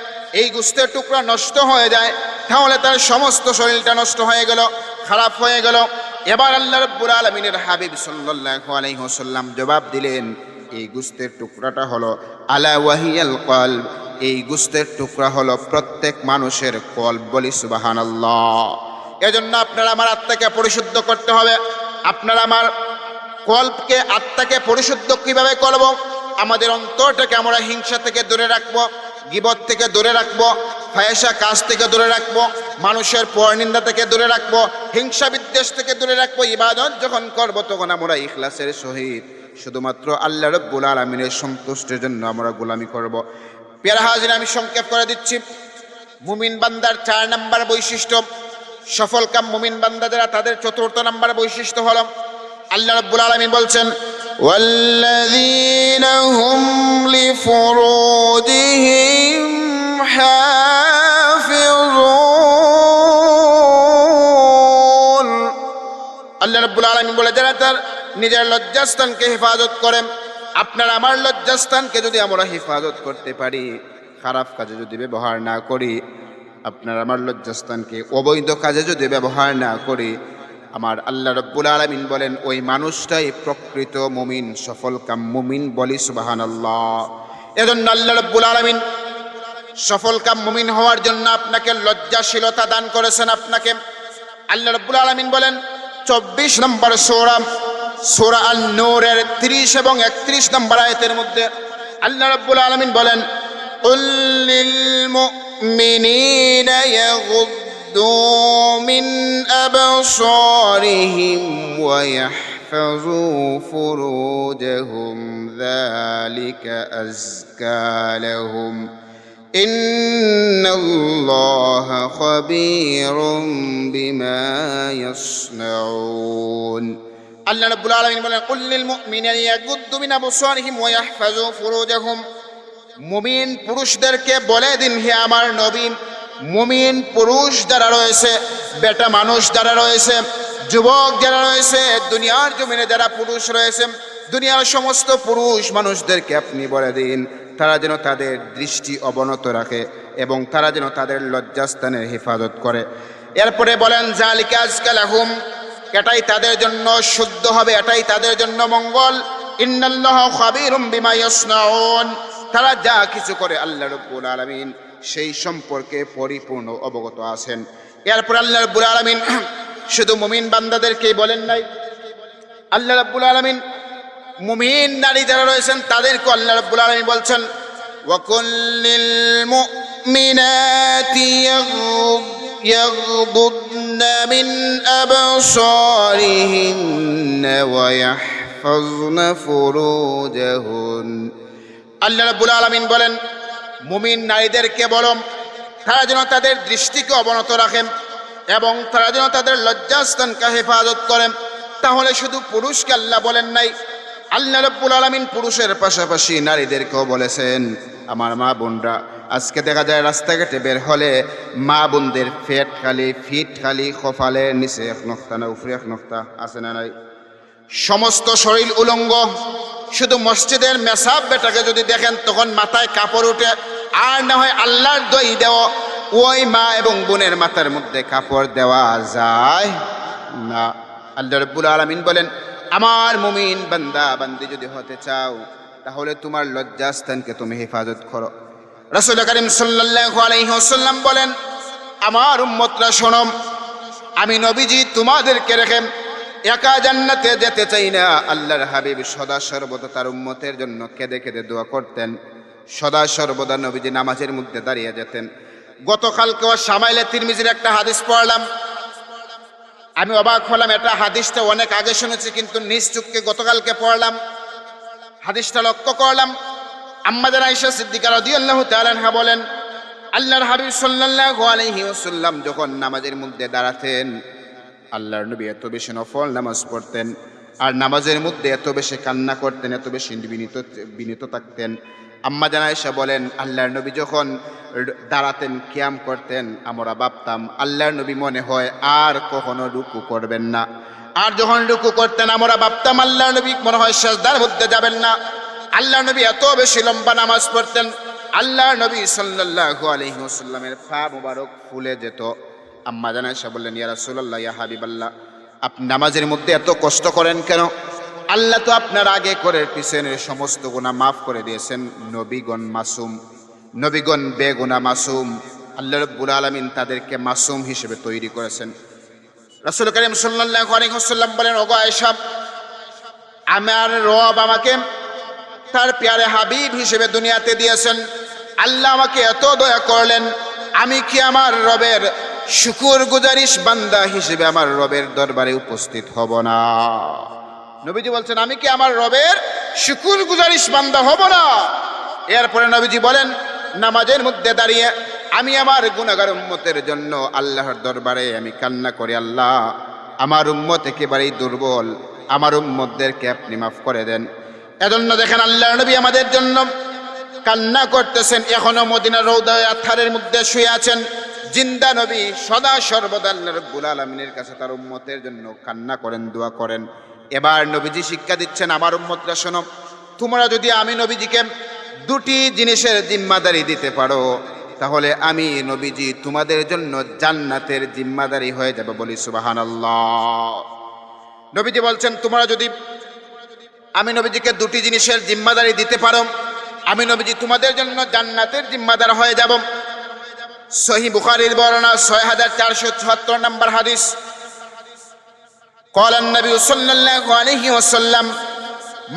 এই গোশতের টুকরা নষ্ট হয়ে যায়, তাহলে তার সমস্ত শরীরটা নষ্ট হয়ে গেল, খারাপ হয়ে গেল। এবার আল্লাহ রাব্বুল আলামিনের হাবিব সাল্লাল্লাহু আলাইহি ওয়াসাল্লাম জবাব দিলেন এই গোশতের টুকরাটা হলো আলা ওয়াহিয়াল কলব, এই গোশতের টুকরা হলো প্রত্যেক মানুষের কলব। বলি সুবহানাল্লাহ। এজন্য আপনার আমার আত্মাকে পরিশুদ্ধ করতে হবে, আপনার আমার কল্পকে, আত্মাকে পরিশুদ্ধ কিভাবে করব? আমাদের অন্তরটাকে আমরা হিংসা থেকে দূরে রাখবো, গীবত থেকে দূরে রাখবো, ফাহিশা কাজ থেকে দূরে রাখবো, মানুষের পরনিন্দা থেকে দূরে রাখবো, হিংসা বিদ্বেষ থেকে দূরে রাখবো। ইবাদত যখন করব তখন আমরা ইখলাসের সহিত শুধুমাত্র আল্লাহ রাব্বুল আলামিনের সন্তুষ্টির জন্য আমরা গোলামি করব। প্রিয় হাজির, আমি সংক্ষেপ করে দিচ্ছি। মুমিন বান্দার 4 নম্বর বৈশিষ্ট্য, সফলকাম মুমিন বান্দা যারা, তাদের 4র্থ নম্বর বৈশিষ্ট্য হলো আল্লাহ রাব্বুল আলামিন বলছেন, ওয়াল্লাযীনা হুম লিফুরুজিহিম হাফিজুন। আল্লাহ রাব্বুল আলামিন বলে, যারা তার নিজের লজ্জাস্থানকে হেফাজত করেন। আপনার আমার লজ্জাস্থানকে যদি আমরা হেফাজত করতে পারি, খারাপ কাজে যদি ব্যবহার না করি, আপনার আমার লজ্জাস্থানকে অবৈধ কাজে যদি ব্যবহার না করি, আমার আল্লাহ রাব্বুল আলামিন বলেন ওই মানুষটাই প্রকৃত মুমিন, সফলকাম মুমিন। বলি সুবহানাল্লাহ। এজন্য আল্লাহ রাব্বুল আলামিন সফলকাম মুমিন হওয়ার জন্য আপনাকে লজ্জাশীলতা দান করেছেন। আপনাকে আল্লাহ রাব্বুল আলামিন বলেন 24 নম্বর সূরা আন-নূরের 30 এবং 31 নম্বর আয়াতের মধ্যে আল্লাহ রাব্বুল আলামিন বলেন, কুল লিল মুমিনিনা ইয়াগুদ্দু মিন আবসারিহিম ওয়া ইয়াহফাযু ফুরুজাহুম যালিকা আযকা লাহুম ইন্নাল্লাহা খাবীরুম বিমা ইয়াসনাউন। আল্লাহ রাব্বুল আলামিন বলেন, কুল লিল মুমিনিনা ইয়াগুদ্দু মিন আবসারিহিম ওয়া ইয়াহফাযু ফুরুজাহুম। মুমিন পুরুষদেরকে বলে দিন, হে আমার নবী, মুমিন পুরুষ যারা রয়েছে, বেটা মানুষ যারা রয়েছে, যুবক যারা রয়েছে, দুনিয়ার জমিনে যারা পুরুষ রয়েছে, দুনিয়ার সমস্ত পুরুষ মানুষদেরকে আপনি বলে দিন তারা যেন তাদের দৃষ্টি অবনত রাখে এবং তারা যেন তাদের লজ্জাস্থানের হেফাজত করে। এরপরে বলেন, যালিকা আযকা লাহুম, এটাই তাদের জন্য শুদ্ধ হবে, এটাই তাদের জন্য মঙ্গল। ইন্নাল্লাহা খাবীরুম বিমা ইয়াসনাউন, তারা যা কিছু করে আল্লাহ রাব্বুল আলামিন সেই সম্পর্কে পরিপূর্ণ অবগত আছেন। এরপর আল্লাহ রাব্বুল আলামিন শুধু মুমিন বান্দাদেরকেই বলেন নাই, আল্লাহ রাব্বুল আলামিন মুমিন নারী যারা রয়েছেন তাদেরকে আল্লাহ রাব্বুল আলামিন বলছেন, ওয়া কুল্লিল মুমিনাতি ইয়াগদুদনা মিন আবসারিহিন্না ওয়া ইয়াহফাযনা ফুরুজাহুন। আল্লাহ রাব্বুল আলামিন বলেন মুমিন নারীদেরকে বলো তারা যেন তাদের দৃষ্টিকে অবনত রাখেন এবং তারা যেন তাদের লজ্জাস্থানকে হেফাজত করেন। তাহলে শুধু পুরুষকে আল্লাহ বলেন নাই, আল্লাহ রাব্বুল আলামিন পুরুষের পাশাপাশি নারীদেরকেও বলেছেন। আমার মা বোনরা, আজকে দেখা যায় রাস্তাঘাটে বের হলে মা বোনদের ফিট খালি কপালের নিচে 1 নক্তা না উপরে 1 নক্তা আছে না নাই, সমস্ত শরীর উলঙ্গ। শুধু মসজিদের মেসাব বেটাকে যদি দেখেন তখন মাথায় কাপড় উঠে, আর না হয় আল্লাহর দই দেওয়া ওই মা এবং বোনের মাথার মধ্যে কাপড় দেওয়া যায় না। আল্লাহ রাব্বুল আলামিন বলেন, আমার মুমিন বান্দা বান্দি যদি হতে চাও তাহলে তোমার লজ্জাস্থানকে তুমি হেফাজত করো। রাসূল করিম সাল্লাল্লাহু আলাইহি ওয়াসাল্লাম বলেন, আমার উম্মতরা শোনো, আমি নবীজি তোমাদেরকে রেখে একা জান্নাতে যেতে চাই না। আল্লাহর হাবিব সদা সর্বদা তার উম্মতের জন্য কেঁদে কেঁদে দোয়া করতেন। সদা সর্বদা নবীজি নামাজের মধ্যে দাঁড়িয়ে যেতেন। গতকালকে শামাইলে তিরমিজির একটা হাদিস পড়লাম, আমি অবাক হলাম। এটা হাদিসটা অনেক আগে শুনেছি, কিন্তু নিজ চোখে গতকালকে পড়লাম, হাদিসটা লক্ষ্য করলাম। আম্মাজান আয়েশা সিদ্দিকা রাদিয়াল্লাহু তাআলা আনহা বলেন, আল্লাহর হাবিব সাল্লাল্লাহু আলাইহি ওয়াসাল্লাম যখন নামাজের মধ্যে দাঁড়াতেন, আল্লাহর নবী এত বেশি নফল নামাজ পড়তেন আর নামাজের মধ্যে এত বেশি কান্না করতেন, এত বেশি বিনীত থাকতেন। আম্মাজান আয়েশা বলেন, আল্লাহর নবী যখন দাঁড়াতেন, কিয়াম করতেন, আমরা ভাবতাম আল্লাহর নবী মনে হয় আর কখনো রুকু করবেন না। আর যখন রুকু করতেন আমরা ভাবতাম আল্লাহর নবী মনে হয় সিজদার মধ্যে যাবেন না। আল্লাহর নবী এত বেশি লম্বা নামাজ পড়তেন, আল্লাহর নবী সাল্লাল্লাহু আলাইহি ওয়াসাল্লামের পা মুবারক ফুলে যেত। আম্মাজান আয়েশা বললেন, ইয়া রাসূলুল্লাহ, ইয়া হাবিবাল্লাহ, আপনি নামাজের মধ্যে এত কষ্ট করেন কেন? আল্লাহ তো আপনার আগে করে পিছনের সমস্ত গুনাহ মাফ করে দিয়েছেন। নবীগণ মাসুম, নবীগণ বেগুনাহ মাসুম। আল্লাহ রাব্বুল আলামিন তাদেরকে মাসুম হিসেবে তৈরি করেছেন। রাসূল করিম সাল্লাল্লাহু আলাইহি ওয়াসাল্লাম বলেন, ওগো আয়েশা, আমার রব আমাকে তার প্যারে হাবিব হিসেবে দুনিয়াতে দিয়েছেন, আল্লাহ আমাকে এত দয়া করলেন, আমি কি আমার রবের শুকুর গুজারিশ বান্দা হিসেবে আমার রবের দরবারে উপস্থিত হব না? নবীজি বলছেন, আমি কি আমার রবের শুকুর গুজারিশ বান্দা হব না? এরপরে নবীজি বলেন, নামাজের মধ্যে দাঁড়িয়ে আমি আমার গুনাহগার উম্মতের জন্য আল্লাহর দরবারে আমি কান্না করি, আল্লাহ আমার উম্মত একেবারেই দুর্বল, আমার উম্মতদেরকে আপনি মাফ করে দেন। এজন্য দেখেন আল্লাহর নবী আমাদের জন্য কান্না করতেছেন, এখনো মদিনার রওদায়ে আতহারের মধ্যে শুয়ে আছেন। জিন্দা নবী সদা সর্বদা আল্লাহ রাব্বুল আলামিনের কাছে তার উম্মতের জন্য কান্না করেন, দোয়া করেন। এবার নবীজি শিক্ষা দিচ্ছেন, আমার উম্মতরা শোনো, তোমরা যদি আমি নবীজিকে দুটি জিনিসের জিম্মাদারি দিতে পারো, তাহলে আমি নবীজি তোমাদের জন্য জান্নাতের জিম্মাদারি হয়ে যাবে। বলি সুবহানাল্লাহ। নবীজি বলছেন, তোমরা যদি আমি নবীজিকে দুটি জিনিসের জিম্মাদারি দিতে পারো, আমি নবীজি তোমাদের জন্য জান্নাতের জিম্মাদার হয়ে যাব। সহিহ বুখারীর বর্ণনা 6474 নম্বর হাদিস। قال النبي صلى الله عليه وسلم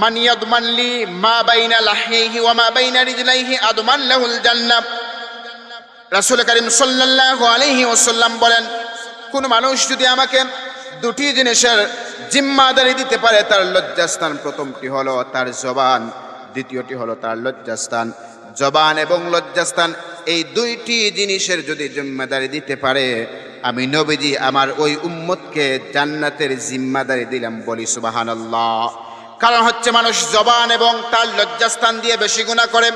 من يضمن لي ما بين لحييه وما بين رجليه اضمن له الجنه। রাসূল করিম সাল্লাল্লাহু আলাইহি ওয়াসাল্লাম বলেন, কোন মানুষ যদি আমাকে দুটি জিনিসের জিম্মাদারি দিতে পারে, তার লজ্জাস্থান প্রথমটি হলো তার জবান, দ্বিতীয়টি হলো তার লজ্জাস্থান। জবান এবং লজ্জাস্থান এই দুইটি জিনিসের যদি জিম্মাদারি দিতে পারে, আমি নবীজি আমার ওই উম্মতকে জান্নাতের জিম্মাদারি দিলাম। বলি সুবহানাল্লাহ। কারণ হচ্ছে মানুষ জবান এবং তার লজ্জাস্থান দিয়ে বেশি গুনাহ করে।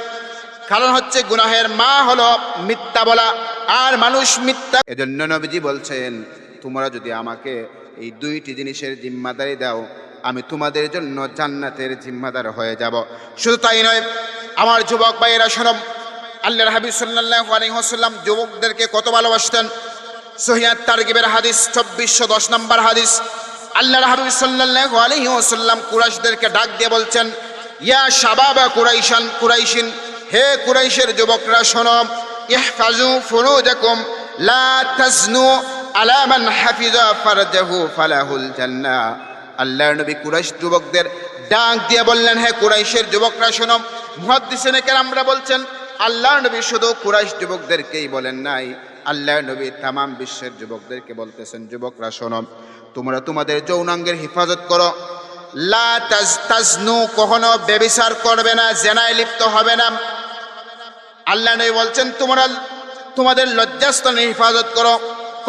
কারণ হচ্ছে গুনাহের মা হলো মিথ্যা বলা, আর মানুষ মিথ্যা। এজন্য নবীজি বলছেন, তোমরা যদি আমাকে এই দুইটি জিনিসের জিম্মাদারি দাও, আমি তোমাদের জন্য জান্নাতের জিম্মাদার হয়ে যাব। শুধু তাই নয়, আমার যুবক ভাইয়েরা শোনো, আল্লাহর হাবিব সাল্লাল্লাহু আলাইহি ওয়াসাল্লাম যুবকদেরকে কত ভালোবাসতেন। সহিহ তারগিবের হাদিস 2410 নম্বর হাদিস। আল্লাহর হাবিব সাল্লাল্লাহু আলাইহি ওয়াসাল্লাম কুরাইশদেরকে ডাক দিয়ে বলছেন, ইয়া শাবাবা কুরাইশিন, হে কুরাইশের যুবকরা শোনো, ইহফাজু ফুরুজাকুম লা তাজনু আলা মান হাফিজা ফারজাহু ফালাহুল জান্নাহ। আল্লাহর নবী কুরাইশ যুবকদের ডাক দিয়ে বললেন, হে কুরাইশের যুবকরা শোনো। মুহাদ্দিসিনে কেরামরা বলছেন, আল্লাহর নবী শুধু কুরাইশ যুবকদেরকেই বলেন নাই, আল্লাহর নবী তামাম বিশ্বের যুবকদেরকে বলতেছেন, যুবকরা শোনো, তোমরা তোমাদের যৌনাঙ্গের হেফাজত করো। লা তাজনু, কখনো ব্যভিচার করবে না, জেনায় লিপ্ত হবে না। আল্লাহ নবী বলছেন, তোমরা তোমাদের লজ্জাস্থানের হেফাজত করো,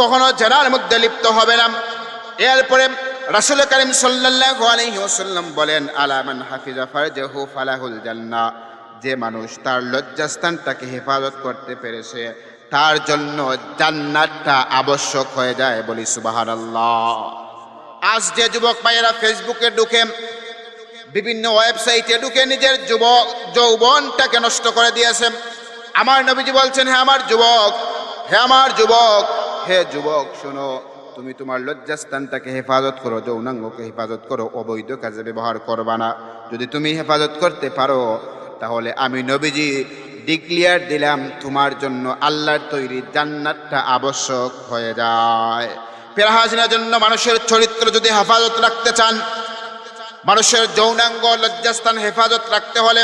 কখনো জেনার মধ্যে লিপ্ত হবে না। এরপরে রাসূল করিম সাল্লাল্লাহু আলাইহি ওয়াসাল্লাম বলেন, আলা মান হাফিজা ফারজাহু ফালাহুল জান্নাহ। যে মানুষ তার লজ্জাস্থানটাকে হেফাজত করতে পেরেছে, তার জন্য জান্নাতটা আবশ্যক হয়ে যায়। বলি সুবহানাল্লাহ। আজ যে যুবক ভাইয়েরা ফেসবুকে ঢুকে, বিভিন্ন ওয়েবসাইটে ঢুকে নিজের যৌবনটাকে নষ্ট করে দিয়েছে, আমার নবীজি বলছেন, হে আমার যুবক, হে আমার যুবক, হে যুবক শোনো, তুমি তোমার লজ্জাস্থানটাকে হেফাজত করো, যৌনাঙ্গকে হেফাজত করো, অবৈধ কাজে ব্যবহার করবা না। যদি তুমি হেফাজত করতে পারো, তাহলে আমি নবীজি ডিক্লিয়ার দিলাম, তোমার জন্য আল্লাহর তৈরি জান্নাতটা আবশ্যক হয়ে যায়। পেরাহাজিনের জন্য মানুষের চরিত্র যদি হেফাজত রাখতে চান, মানুষের যৌনাঙ্গ লজ্জাস্থান হেফাজত রাখতে হলে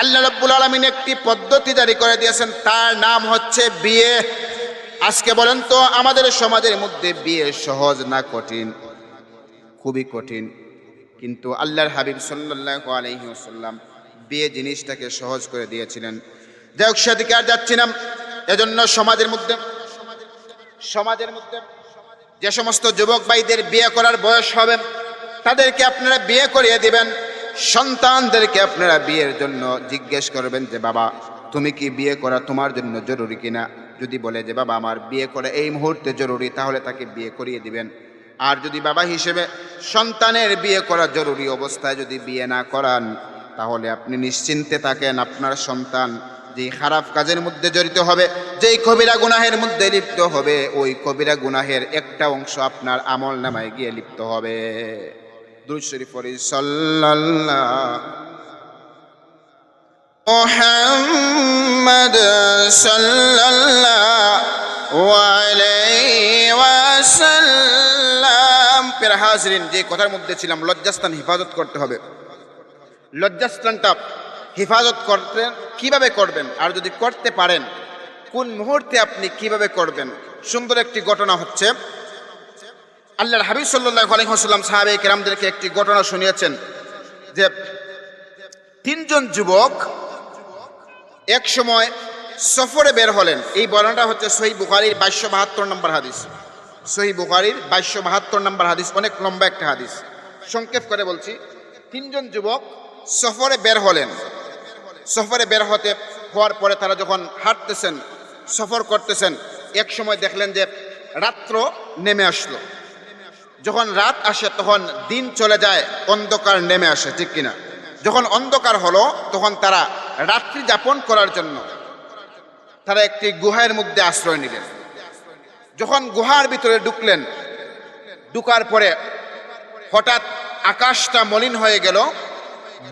আল্লাহ রাব্বুল আলামিন একটি পদ্ধতি জারি করে দিয়েছেন, তার নাম হচ্ছে বিয়ে। আজকে বলেন তো, আমাদের সমাজের মধ্যে বিয়ে সহজ না কঠিন? খুবই কঠিন। কিন্তু আল্লাহর হাবিব সাল্লাল্লাহু আলাইহি ওয়াসাল্লাম বিয়ে জিনিসটাকে সহজ করে দিয়েছিলেন। যাই হোক, সেদিকে আর যাচ্ছি না। এজন্য সমাজের মধ্যে যে সমস্ত যুবক ভাইদের বিয়ে করার বয়স হবে, তাদেরকে আপনারা বিয়ে করিয়ে দিবেন। সন্তানদেরকে আপনারা বিয়ের জন্য জিজ্ঞেস করবেন যে, বাবা তুমি কি বিয়ে করা তোমার জন্য জরুরি কিনা? যদি বলে যে বাবা আমার বিয়ে করা এই মুহূর্তে জরুরি, তাহলে তাকে বিয়ে করিয়ে দিবেন। আর যদি বাবা হিসেবে সন্তানের বিয়ে করা জরুরি অবস্থায় যদি বিয়ে না করান, তাহলে আপনি নিশ্চিন্তে থাকেন, আপনার সন্তান যেই খারাপ কাজের মধ্যে জড়িত হবে, যেই কবিরা গুনাহের মধ্যে লিপ্ত হবে, ওই কবিরা গুনাহের একটা অংশ আপনার আমল নামায় গিয়ে লিপ্ত হবে। দুরূদ শরীফ পড়ি, সাল্লাল্লাহু মুহাম্মদ সাল্লাল্লাহু আলাইহি ওয়াসাল্লাম। হাজরিন, যে কথার মধ্যে ছিলাম, লজ্জাস্থান হেফাজত করতে হবে। লজ্জাস্থানটা হেফাজত করতেন কিভাবে করবেন, আর যদি করতে পারেন কোন মুহূর্তে আপনি কিভাবে করবেন? সুন্দর একটি ঘটনা হচ্ছে, আল্লাহর হাবিব সাল্লাল্লাহু আলাইহি ওয়াসাল্লাম সাহাবে কেরামদেরকে একটি ঘটনা শুনিয়েছেন যে তিনজন যুবক এক সময় সফরে বের হলেন। এই বর্ণনাটা হচ্ছে সহিহ বুখারীর 2272 নম্বর হাদিস। সহিহ বুখারীর 2272 নম্বর হাদিস, অনেক লম্বা একটা হাদিস, সংক্ষেপ করে বলছি। তিনজন যুবক সফরে বের হলেন। সফরে বের হওয়ার পরে তারা যখন হাঁটতেছেন, সফর করতেছেন, এক সময় দেখলেন যে রাত্র নেমে আসলো। যখন রাত আসে তখন দিন চলে যায়, অন্ধকার নেমে আসে, ঠিক কিনা? যখন অন্ধকার হলো তখন তারা রাত্রি যাপন করার জন্য তারা একটি গুহার মধ্যে আশ্রয় নিলেন। যখন গুহার ভিতরে ঢুকলেন, ঢুকার পরে হঠাৎ আকাশটা মলিন হয়ে গেল,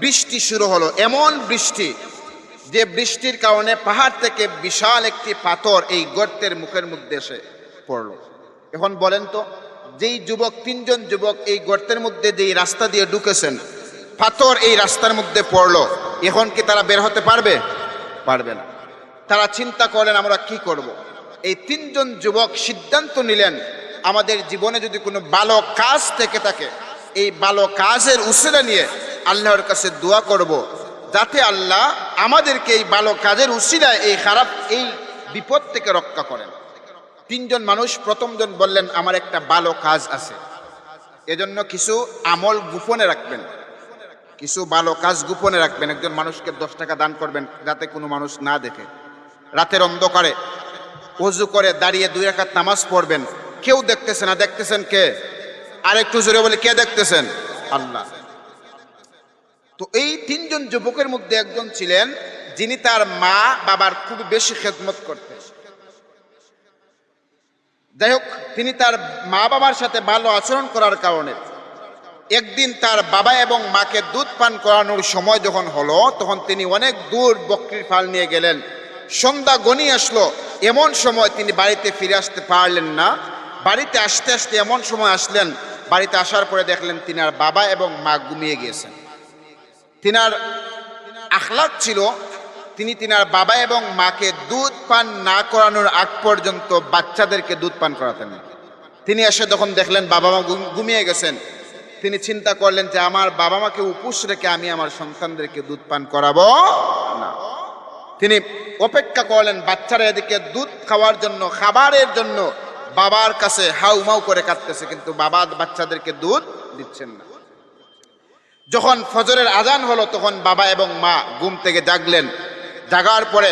বৃষ্টি শুরু হলো। এমন বৃষ্টি যে বৃষ্টির কারণে পাহাড় থেকে বিশাল একটি পাথর এই গর্তের মুখের মধ্যে এসে পড়লো। এখন বলেন তো, যেই যুবক, তিনজন যুবক এই গর্তের মধ্যে যেই রাস্তা দিয়ে ঢুকেছেন, পাথর এই রাস্তার মধ্যে পড়লো, এখন কি তারা বের হতে পারবে? পারবে না। তারা চিন্তা করলেন আমরা কি করব। এই তিনজন যুবক সিদ্ধান্ত নিলেন আমাদের জীবনে যদি কোনো ভালো কাজ থেকে থাকে, এই ভালো কাজের উসিলা নিয়ে আল্লাহর কাছে দোয়া করব, যাতে আল্লাহ আমাদেরকে এই ভালো কাজের উসিলায় এই খারাপ, এই বিপদ থেকে রক্ষা করেন। তিনজন মানুষ, প্রথমজন বললেন আমার একটা ভালো কাজ আছে, এজন্য কিছু আমল গোপনে রাখবেন, কিছু ভালো কাজ গোপনে রাখবেন। একজন মানুষকে 10 টাকা দান করবেন যাতে কোনো মানুষ না দেখে। রাতের অন্ধকারে ওযু করে দাঁড়িয়ে 2 রাকাত নামাজ পড়বেন, কেউ দেখতেছে না। দেখতেছেন কে? আর একটু জোরে বলে, কে দেখতেছেন? আল্লাহ। তো এই তিনজন যুবকের মধ্যে একজন ছিলেন যিনি তার মা বাবার খুব বেশি খেদমত করতেন। যাই হোক, তিনি তার মা বাবার সাথে ভালো আচরণ করার কারণে একদিন তার বাবা এবং মাকে দুধ পান করানোর সময় যখন হলো, তখন তিনি অনেক দূর বকরির ফাল নিয়ে গেলেন। সন্ধ্যা গণিয়ে আসলো, এমন সময় তিনি বাড়িতে ফিরে আসতে পারলেন না। বাড়িতে আসতে আসতে এমন সময় আসলেন, বাড়িতে আসার পরে দেখলেন তিনার বাবা এবং মা ঘুমিয়ে গিয়েছেন। তিনার আখলাক ছিল, তিনি তিনার বাবা এবং মাকে দুধ পান না করানোর আগ পর্যন্ত বাচ্চাদেরকে দুধ পান করাতেন না। তিনি এসে যখন দেখলেন বাবা মা ঘুমিয়ে গেছেন, তিনি চিন্তা করলেন যে আমার বাবা মাকে উপোস রেখে আমি আমার সন্তানদেরকে দুধ পান করাবো না। তিনি অপেক্ষা করলেন, বাচ্চারা এদিকে দুধ খাওয়ার জন্য, খাবারের জন্য বাবার কাছে হাউমাউ করে কাঁদতেছে, কিন্তু বাবা বাচ্চাদেরকে দুধ দিচ্ছেন না। যখন ফজরের আজান হলো তখন বাবা এবং মা ঘুম থেকে জাগলেন। জাগার পরে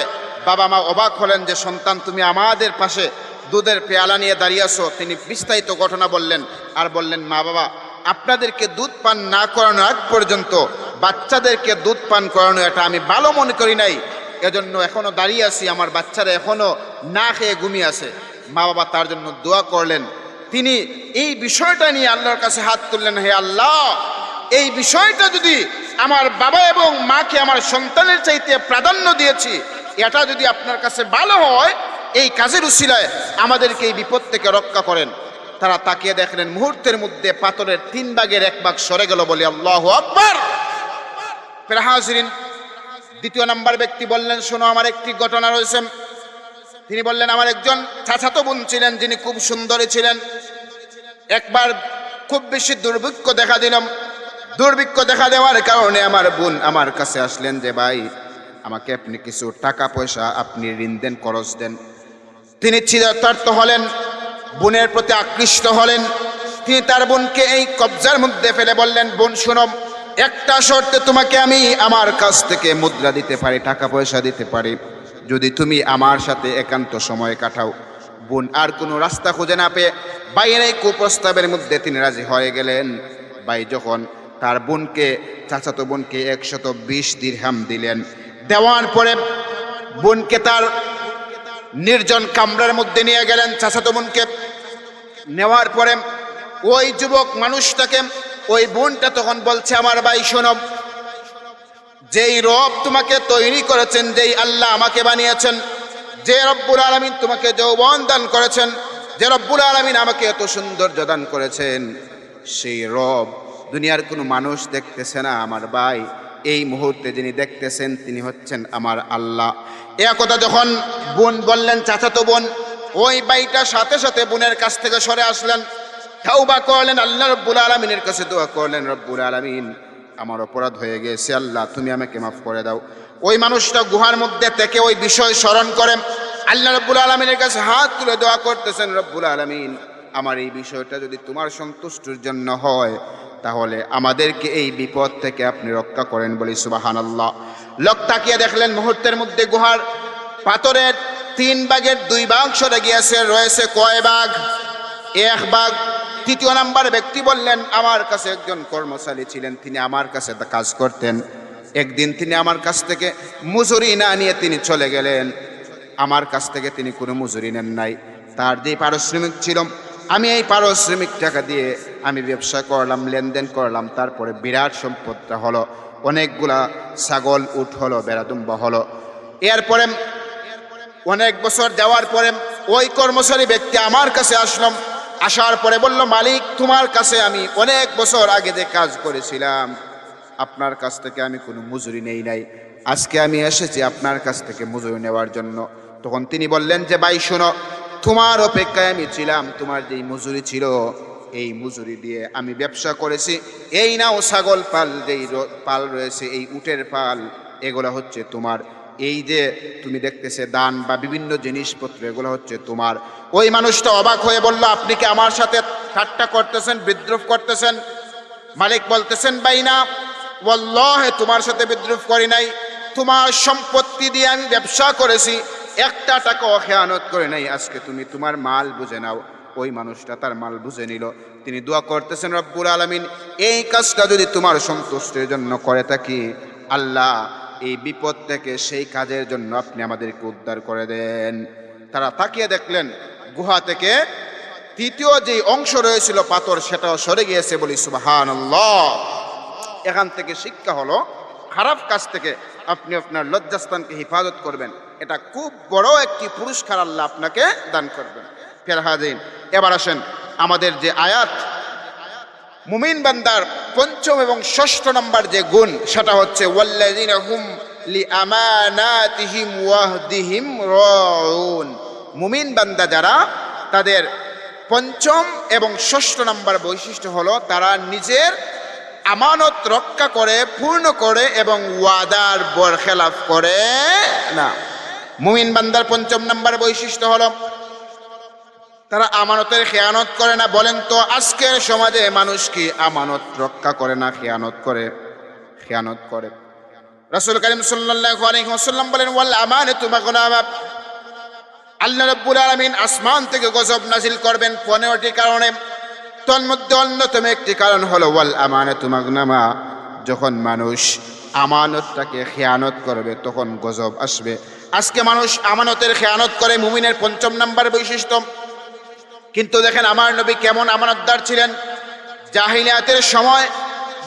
বাবা মা অবাক হলেন যে সন্তান, তুমি আমাদের পাশে দুধের পেয়ালা নিয়ে দাঁড়িয়ে আছো। তিনি বিস্তারিত ঘটনা বললেন আর বললেন, মা বাবা, আপনাদেরকে দুধ পান না করানোর আগ পর্যন্ত বাচ্চাদেরকে দুধ পান করানো এটা আমি ভালো মনে করি নাই, এজন্য এখনো দাঁড়িয়ে আছি, আমার বাচ্চারা এখনো না খেয়ে ঘুমিয়ে আছে। মা বাবা তার জন্য দোয়া করলেন। তিনি এই বিষয়টা নিয়ে আল্লাহর কাছে হাত তুললেন, হে আল্লাহ, এই বিষয়টা যদি আমার বাবা এবং মাকে আমার সন্তানের চাইতে প্রাধান্য দিয়েছি, এটা যদি আপনার কাছে ভালো হয়, এই কাজের উসিলায় আমাদেরকে এই বিপদ থেকে রক্ষা করেন। তারা তাকিয়ে দেখলেন মুহূর্তের মধ্যে পাথরের 3 ভাগের 1 ভাগ সরে গেল। বলি আল্লাহু আকবার। প্রিয় হাজিরিন, দ্বিতীয় নাম্বার ব্যক্তি বললেন, শোনো, আমার একটি ঘটনা রয়েছে। তিনি বললেন, আমার একজন চাচাতো বোন ছিলেন যিনি খুব সুন্দরী ছিলেন। একবার খুব বেশি দুর্ভিক্ষ দেখা দিলাম। দুর্ভিক্ষ দেখা দেওয়ার কারণে আমার বোন আমার কাছে আসলেন যে ভাই, আমাকে আপনি কিছু টাকা পয়সা আপনি ঋণ দেন, খরচ দেন। তিনি চিরায়ত হলেন, বোনের প্রতি আকৃষ্ট হলেন। তিনি তার বোনকে এই কবজার মধ্যে ফেলে বললেন, বোন শোনো, একটা শর্তে তোমাকে আমি আমার কাছ থেকে মুদ্রা দিতে পারি, টাকা পয়সা দিতে পারি, যদি তুমি আমার সাথে একান্ত সময় কাটাও। বোন আর কোনো রাস্তা খুঁজে না পেয়ে ভাইয়ের এই কুপ্রস্তাবের মধ্যে তিনি রাজি হয়ে গেলেন। ভাই যখন তার বোনকে, চাচাতো বোনকে 120 দিরহাম দিলেন। দেওয়ার পরে বোনকে তার নির্জন কামরার মধ্যে নিয়ে গেলেন। চাচাতো বোনকে নেওয়ার পরে ওই যুবক মানুষটাকে, ওই বোনটা তখন বলছে, আমার ভাই শোনো, যেই রব তোমাকে তৈরি করেছেন, যেই আল্লাহ আমাকে বানিয়েছেন, যে রব্বুল আলামিন তোমাকে যৌবন দান করেছেন, যে রব্বুল আলামিন আমাকে এত সৌন্দর্য দান করেছেন, সেই রব দুনিয়ার কোনো মানুষ দেখতেছে না আমার ভাই, এই মুহূর্তে যিনি দেখতেছেন তিনি হচ্ছেন আমার আল্লাহ। এ কথা যখন বোন বললেন, চাচাতো বোন, ওই ভাইটা সাথে সাথে বোনের কাছ থেকে সরে আসলেন, তাওবা করলেন, আল্লাহ রব্বুল আলামিনের কাছে দোয়া করলেন, রব্বুল আলামিন আমার অপরাধ হয়ে গেছে, আল্লাহ তুমি আমাকে মাফ করে দাও। ওই মানুষটা গুহার মধ্যে থেকে ওই বিষয় স্মরণ করে আল্লাহ রব্বুল আলামিনের কাছে হাত তুলে দোয়া করতেছেন, রব্বুল আলামিন আমার এই বিষয়টা যদি তোমার সন্তুষ্টির জন্য হয় তাহলে আমাদেরকে এই বিপদ থেকে আপনি রক্ষা করেন, বলি সুবহানাল্লাহ। লোক তাকিয়ে দেখলেন মুহূর্তের মধ্যে গুহার পাথরের 3 ভাগের 2 ভাগ সরে গিয়েছে, রয়েছে কয় ভাগ? 1 ভাগ। তৃতীয় নাম্বার ব্যক্তি বললেন, আমার কাছে একজন কর্মচারী ছিলেন, তিনি আমার কাছে কাজ করতেন, একদিন তিনি আমার কাছ থেকে মজুরি না নিয়ে তিনি চলে গেলেন, আমার কাছ থেকে তিনি কোনো মজুরি নেন নাই, তার যে পারিশ্রমিক ছিল আমি এই পারিশ্রমিক টাকা দিয়ে আমি ব্যবসা করলাম, লেনদেন করলাম, তারপরে বিরাট সম্পদটা হলো, অনেকগুলা ছাগল উট হলো, বেড়াদুম্বা হলো। এরপরে অনেক বছর যাওয়ার পরে ওই কর্মচারী ব্যক্তি আমার কাছে আসলাম, আসার পরে বলল, মালিক তোমার কাছে আমি অনেক বছর আগে যে কাজ করেছিলাম আপনার কাছ থেকে আমি কোনো মজুরি নেই নাই, আজকে আমি এসেছি আপনার কাছ থেকে মজুরি নেওয়ার জন্য। তখন তিনি বললেন যে, ভাই শোনো, তোমার অপেক্ষায় আমি ছিলাম, তোমার যেই মজুরি ছিল এই মজুরি দিয়ে আমি ব্যবসা করেছি, এই নাও ছাগল পাল, যেই পাল রয়েছে, এই উটের পাল, এগুলো হচ্ছে তোমার, এই যে তুমি দেখতেছে দান বা বিভিন্ন জিনিসপত্র, এগুলো হচ্ছে তোমার। ওই মানুষটা অবাক হয়ে বলল, আপনি কি আমার সাথে ঠাট্টা করতেছেন, বিদ্রুপ করতেছেন? মালিক বলতেছেন, ভাই না, ওয়াল্লাহি তোমার সাথে বিদ্রুপ করি নাই, তোমার সম্পত্তি দিয়ে আমি ব্যবসা করেছি, একটা টাকাও খেয়ানত করে নাই, আজকে তুমি তোমার মাল বুঝে নাও। ওই মানুষটা তার মাল বুঝে নিল। তিনি দোয়া করতেছেন, রব্বুল আলামিন এই কাজটা যদি তোমার সন্তুষ্টির জন্য করে থাকি, আল্লাহ এই বিপদ থেকে সেই কাজের জন্য আপনি আমাদেরকে উদ্ধার করে দেন। তারা তাকিয়ে দেখলেন গুহা থেকে তৃতীয় যে অংশ রয়েছিল পাথর, সেটাও সরে গিয়েছে, বলি সুবহানাল্লাহ। এখান থেকে শিক্ষা হলো, খারাপ কাজ থেকে আপনি আপনার লজ্জাস্থানকে হেফাজত করবেন, এটা খুব বড় একটি পুরস্কার আল্লাহ আপনাকে দান করবেন। ফের হাজির, এবার আসেন আমাদের যে আয়াত, মুমিন বান্দার 5ম এবং 6ষ্ঠ নম্বর যে গুণ, সেটা হচ্ছে ওয়াল্লাযিনা হুম লিআমানাতিহিম ওয়াহদিহিম রাউন। মুমিন বান্দা যারা, তাদের 5ম এবং 6ষ্ঠ নম্বর বৈশিষ্ট্য হলো তারা নিজের আমানত রক্ষা করে, পূর্ণ করে এবং ওয়াদার বরখেলাফ করে না। মুমিন বান্দার 5ম নম্বর বৈশিষ্ট্য হলো তারা আমানতের খেয়ানত করে না। বলেন তো আজকের সমাজে মানুষ কি আমানত রক্ষা করে না খেয়ানত করে? খেয়ানত করে। রাসূল কারীম সাল্লাল্লাহু আলাইহি ওয়াসাল্লাম বলেন, ওয়াল আমানাতু মাগনামা, আল্লাহ রাব্বুল আলামিন আসমান থেকে গজব নাজিল করবেন 15টি কারণে, তন্মধ্যে অন্যতম একটি কারণ হলো ওয়াল আমানাতু মাগনামা, যখন মানুষ আমানতটাকে খেয়ানত করবে তখন গজব আসবে। আজকে মানুষ আমানতের খেয়ানত করে, মুমিনের 5ম নম্বর বৈশিষ্ট্য। কিন্তু দেখেন আমার নবী কেমন আমানতদার ছিলেন। জাহিলিয়াতের সময়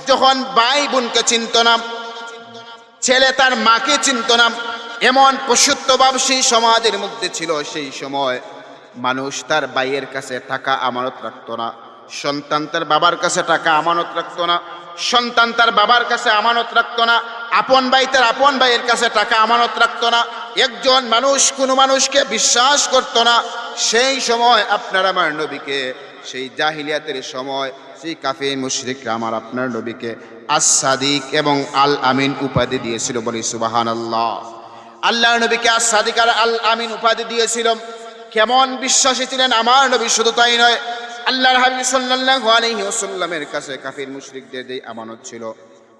যখন ভাই বোনকে চিনত না, ছেলে তার মাকে চিনত না, এমন পশুত্বভাব সেই সমাজের মধ্যে ছিল, সেই সময় মানুষ তার ভাইয়ের কাছে টাকা আমানত রাখত না, সন্তান তার বাবার কাছে টাকা আমানত রাখত না, সন্তান তার বাবার কাছে আমানত রাখত না, আপন ভাই তার আপন ভাইয়ের কাছে টাকা আমানত রাখত না, একজন মানুষ কোনো মানুষকে বিশ্বাস করত না। সেই সময় আপনার আমার নবীকে, সেই জাহিলিয়াতের সময় সেই কাফির মুশরিকরা আমার আপনার নবীকে আস-সাদিক এবং আল আমিন উপাধি দিয়েছিল, বলি সুবহানাল্লাহ। আল্লাহর নবীকে আস-সাদিক আর আল আমিন উপাধি দিয়েছিল। কেমন বিশ্বাসী ছিলেন আমার নবী! শুধু তাই নয়, আল্লাহর হাবিব সাল্লাল্লাহু আলাইহি ওয়াসাল্লামের কাছে কাফির মুশরিকদের যে আমানত ছিল,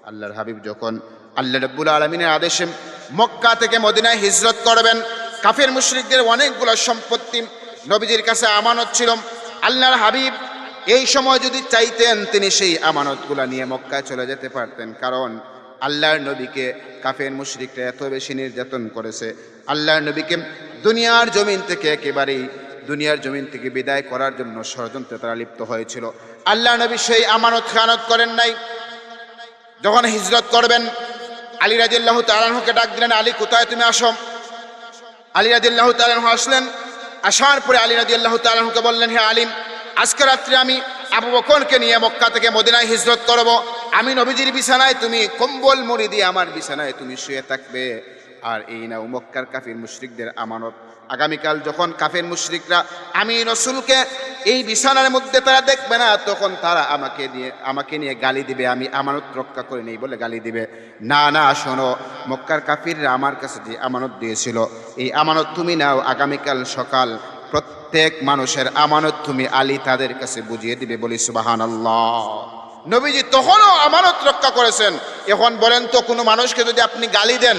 আল্লাহর হাবিব যখন আল্লাহ রাব্বুল আলামিনের আদেশে মক্কা থেকে মদিনায় হিজরত করবেন, কাফির মুশরিকদের অনেকগুলো সম্পত্তি নবীজির কাছে আমানত ছিল। আল্লাহর হাবিব এই সময় যদি চাইতেন, তিনি সেই আমানতগুলা নিয়ে মক্কায় চলে যেতে পারতেন, কারণ আল্লাহর নবীকে কাফের মুশরিকরা এত বেশি নির্যাতন করেছে। আল্লাহর নবীকে দুনিয়ার জমিন থেকে একেবারেই দুনিয়ার জমিন থেকে বিদায় করার জন্য ষড়যন্ত্রে তারা লিপ্ত হয়েছিল। আল্লাহর নবী সেই আমানত খেয়ানত করেন নাই। যখন হিজরত করবেন, আলী রাদিয়াল্লাহু তাআলা আনহুকে ডাক দিলেন, আলী কোথায় তুমি আসো? আলী রাদিয়াল্লাহু তাআলা আনহু আসলেন। আসার পরে আলী রাদিয়াল্লাহু তাআলা আনহুকে বললেন, হে আলী, আজকে রাত্রে আমি আবু বকরকে নিয়ে মক্কা থেকে মদিনায় হিজরত করব, আমি নবীজির বিছানায় তুমি কম্বল মুড়ি দিয়ে আমার বিছানায় তুমি শুয়ে থাকবে। আর এই নাও মক্কার কাফির মুশরিকদের আমানত। আগামীকাল যখন কাফের মুশরিকরা আমি রাসূলকে এই বিছানার মধ্যে তারা দেখবে না, তখন তারা আমাকে নিয়ে গালি দিবে, আমি আমানত রক্ষা করে নেই বলে গালি দিবে। না না, শোনো, মক্কার কাফিররা আমার কাছে যে আমানত দিয়েছিল, এই আমানত তুমি নাও। আগামীকাল সকাল প্রত্যেক মানুষের আমানত তুমি আলী তাদের কাছে বুঝিয়ে দিবে। বলি সুবহানাল্লাহ। নবীজি তখনও আমানত রক্ষা করেছেন। এখন বলেন তো, কোনো মানুষকে যদি আপনি গালি দেন,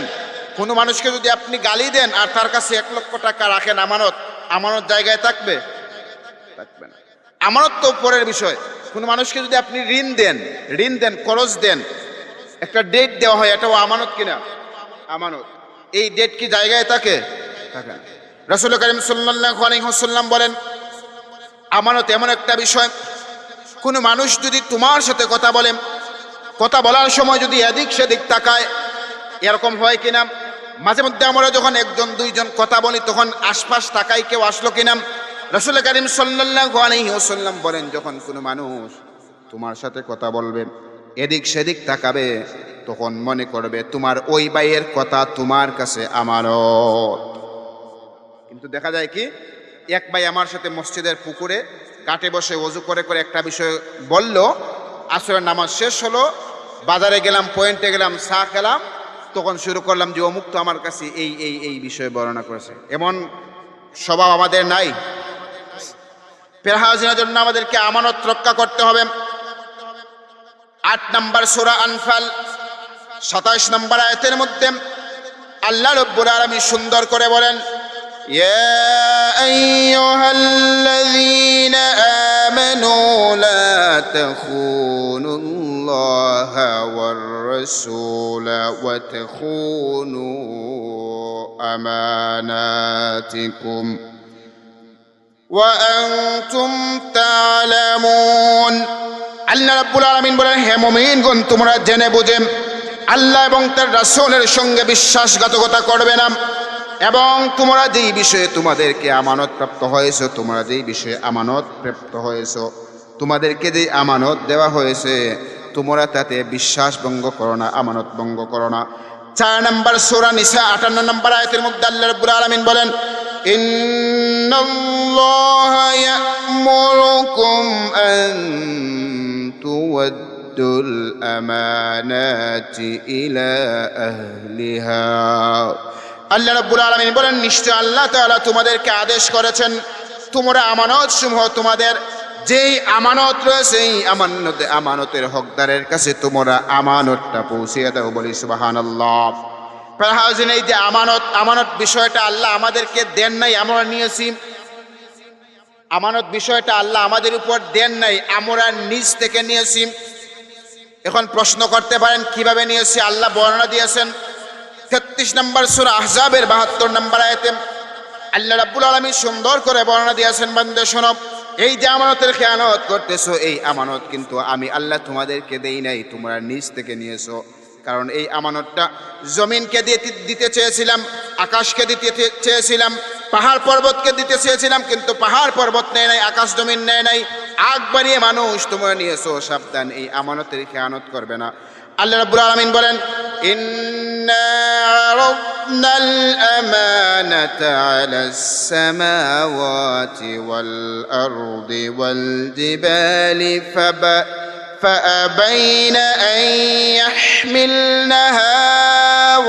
কোনো মানুষকে যদি আপনি গালি দেন আর তার কাছে 1 লক্ষ টাকা রাখেন আমানত, আমানত জায়গায় থাকবে? থাকবে না। আমানত তো পরের বিষয়। কোনো মানুষকে যদি আপনি ঋণ দেন, খরচ দেন, একটা ডেট দেওয়া হয়, এটাও আমানত কিনা? আমানত। এই ডেট কি জায়গায় থাকে? থাকে না। রাসূল কারীম সাল্লাল্লাহু আলাইহি ওয়াসাল্লাম বলেন, আমানত এমন একটা বিষয়, কোনো মানুষ যদি তোমার সাথে কথা বলে, কথা বলার সময় যদি এদিক সেদিক তাকায়, এরকম হয় কিনা? মাঝে মধ্যে আমরা যখন 1জন 2জন কথা বলি, তখন আশপাশ তাকাই কেউ আসলো কিনা? রাসূল কারীম সাল্লাল্লাহু আলাইহি ওয়াসাল্লাম বলেন, যখন কোনো মানুষ তোমার সাথে কথা বলবে, এদিক সেদিক তাকাবে, তখন মনে করবে তোমার ওই ভাইয়ের কথা তোমার কাছে আমানত। কিন্তু দেখা যায় কি, এক ভাই আমার সাথে মসজিদের পুকুরে ঘাটে বসে ওযু করে করে একটা বিষয় বলল, আসরের নামাজ শেষ হলো, বাজারে গেলাম, পয়েন্টে গেলাম, চা খেলাম, তখন শুরু করলাম যে অমুক তো আমার কাছে এই বিষয়ে বর্ণনা করেছে। এমন স্বভাব আমাদের নাই। পেরহাজিনের জন্য আমাদেরকে আমানত রক্ষা করতে হবে। 8 নম্বর সূরা আনফাল 27 নম্বর আয়াতের মধ্যে আল্লাহ রাব্বুল আলামিন সুন্দর করে বলেন, ইয়া আইয়ুহাল্লাযীনা আমানু লা তাখুনুল্লাহা ওয়ার রাসূলা ওয়া তাখুনু আমানাতিকুম ওয়া আনতুম তা'লামুন। আল্লাহ রাব্বুল আলামিন বলেন, হে মুমিনগণ, তোমরা জেনে বুঝে আল্লাহ এবং তার রাসূলের সঙ্গে বিশ্বাসঘাতকতা করবে না, এবং তোমরা যেই বিষয়ে তোমাদেরকে আমানত প্রাপ্ত হয়েছে, তোমরা যেই বিষয়ে আমানত প্রাপ্ত হয়েছে, তোমাদেরকে যেই আমানত দেওয়া হয়েছে, তোমরা তাতে বিশ্বাস ভঙ্গ করো না, আমানত ভঙ্গ করো না। 4 নম্বর সূরা নিসা 58 নম্বর আয়াতের মধ্যে আল্লাহ রাব্বুল আলামিন বলেন, ইন্নাল্লাহা ইয়া'মুরুকুম আন তুওয়াদ্দুল আমানাতি ইলা আহলিহা। আল্লাহ রাব্বুল আলামিন বলেন, নিশ্চয় আল্লাহ তাআলা তোমাদেরকে আদেশ করেছেন, তোমরা আমানত সমূহ, তোমাদের যেই আমানত রয়েছে, এই আমানতের হকদারের কাছে তোমরা আমানতটা পৌঁছিয়ে দাও। বলি সুবহানাল্লাহ। পেরহাজিন, এই যে আমানত বিষয়টা আল্লাহ আমাদেরকে দেন নাই, আমরা নিয়েছি। আমানত বিষয়টা আল্লাহ আমাদের উপর দেন নাই, আমরা নিজ থেকে নিয়েছি। এখন প্রশ্ন করতে পারেন কিভাবে নিয়েছি? আল্লাহ বর্ণনা দিয়েছেন 33 নম্বর সূরা আহজাবের 72 নম্বর আয়াতে আল্লাহ রাব্বুল আলামিন সুন্দর করে বর্ণনা দিয়েছেন, বান্দা শোনো, এই যে আমানতের খেয়ানত করতেছো, এই আমানত কিন্তু আমি আল্লাহ তোমাদেরকে দেই নাই, তোমরা নিজ থেকে নিয়েছো। কারণ এই আমানতটা জমিনকে দিতে চেয়েছিলাম, আকাশকে দিতে চেয়েছিলাম, পাহাড় পর্বতকে দিতে চেয়েছিলাম, কিন্তু পাহাড় পর্বত নেয় নাই, আকাশ জমিন নেয় নাই। আগ বাড়িয়ে মানুষ তোমরা নিয়েছো, সাবধান, এই আমানতের খেয়ানত করবে না। আল্লাহ রাব্বুল আলামিন বলেন, ইন্না আরাদনাল আমানাতা আলাস সামাওয়াতি ওয়াল আরদি ওয়াল জিবালি فأبين أن يحملنها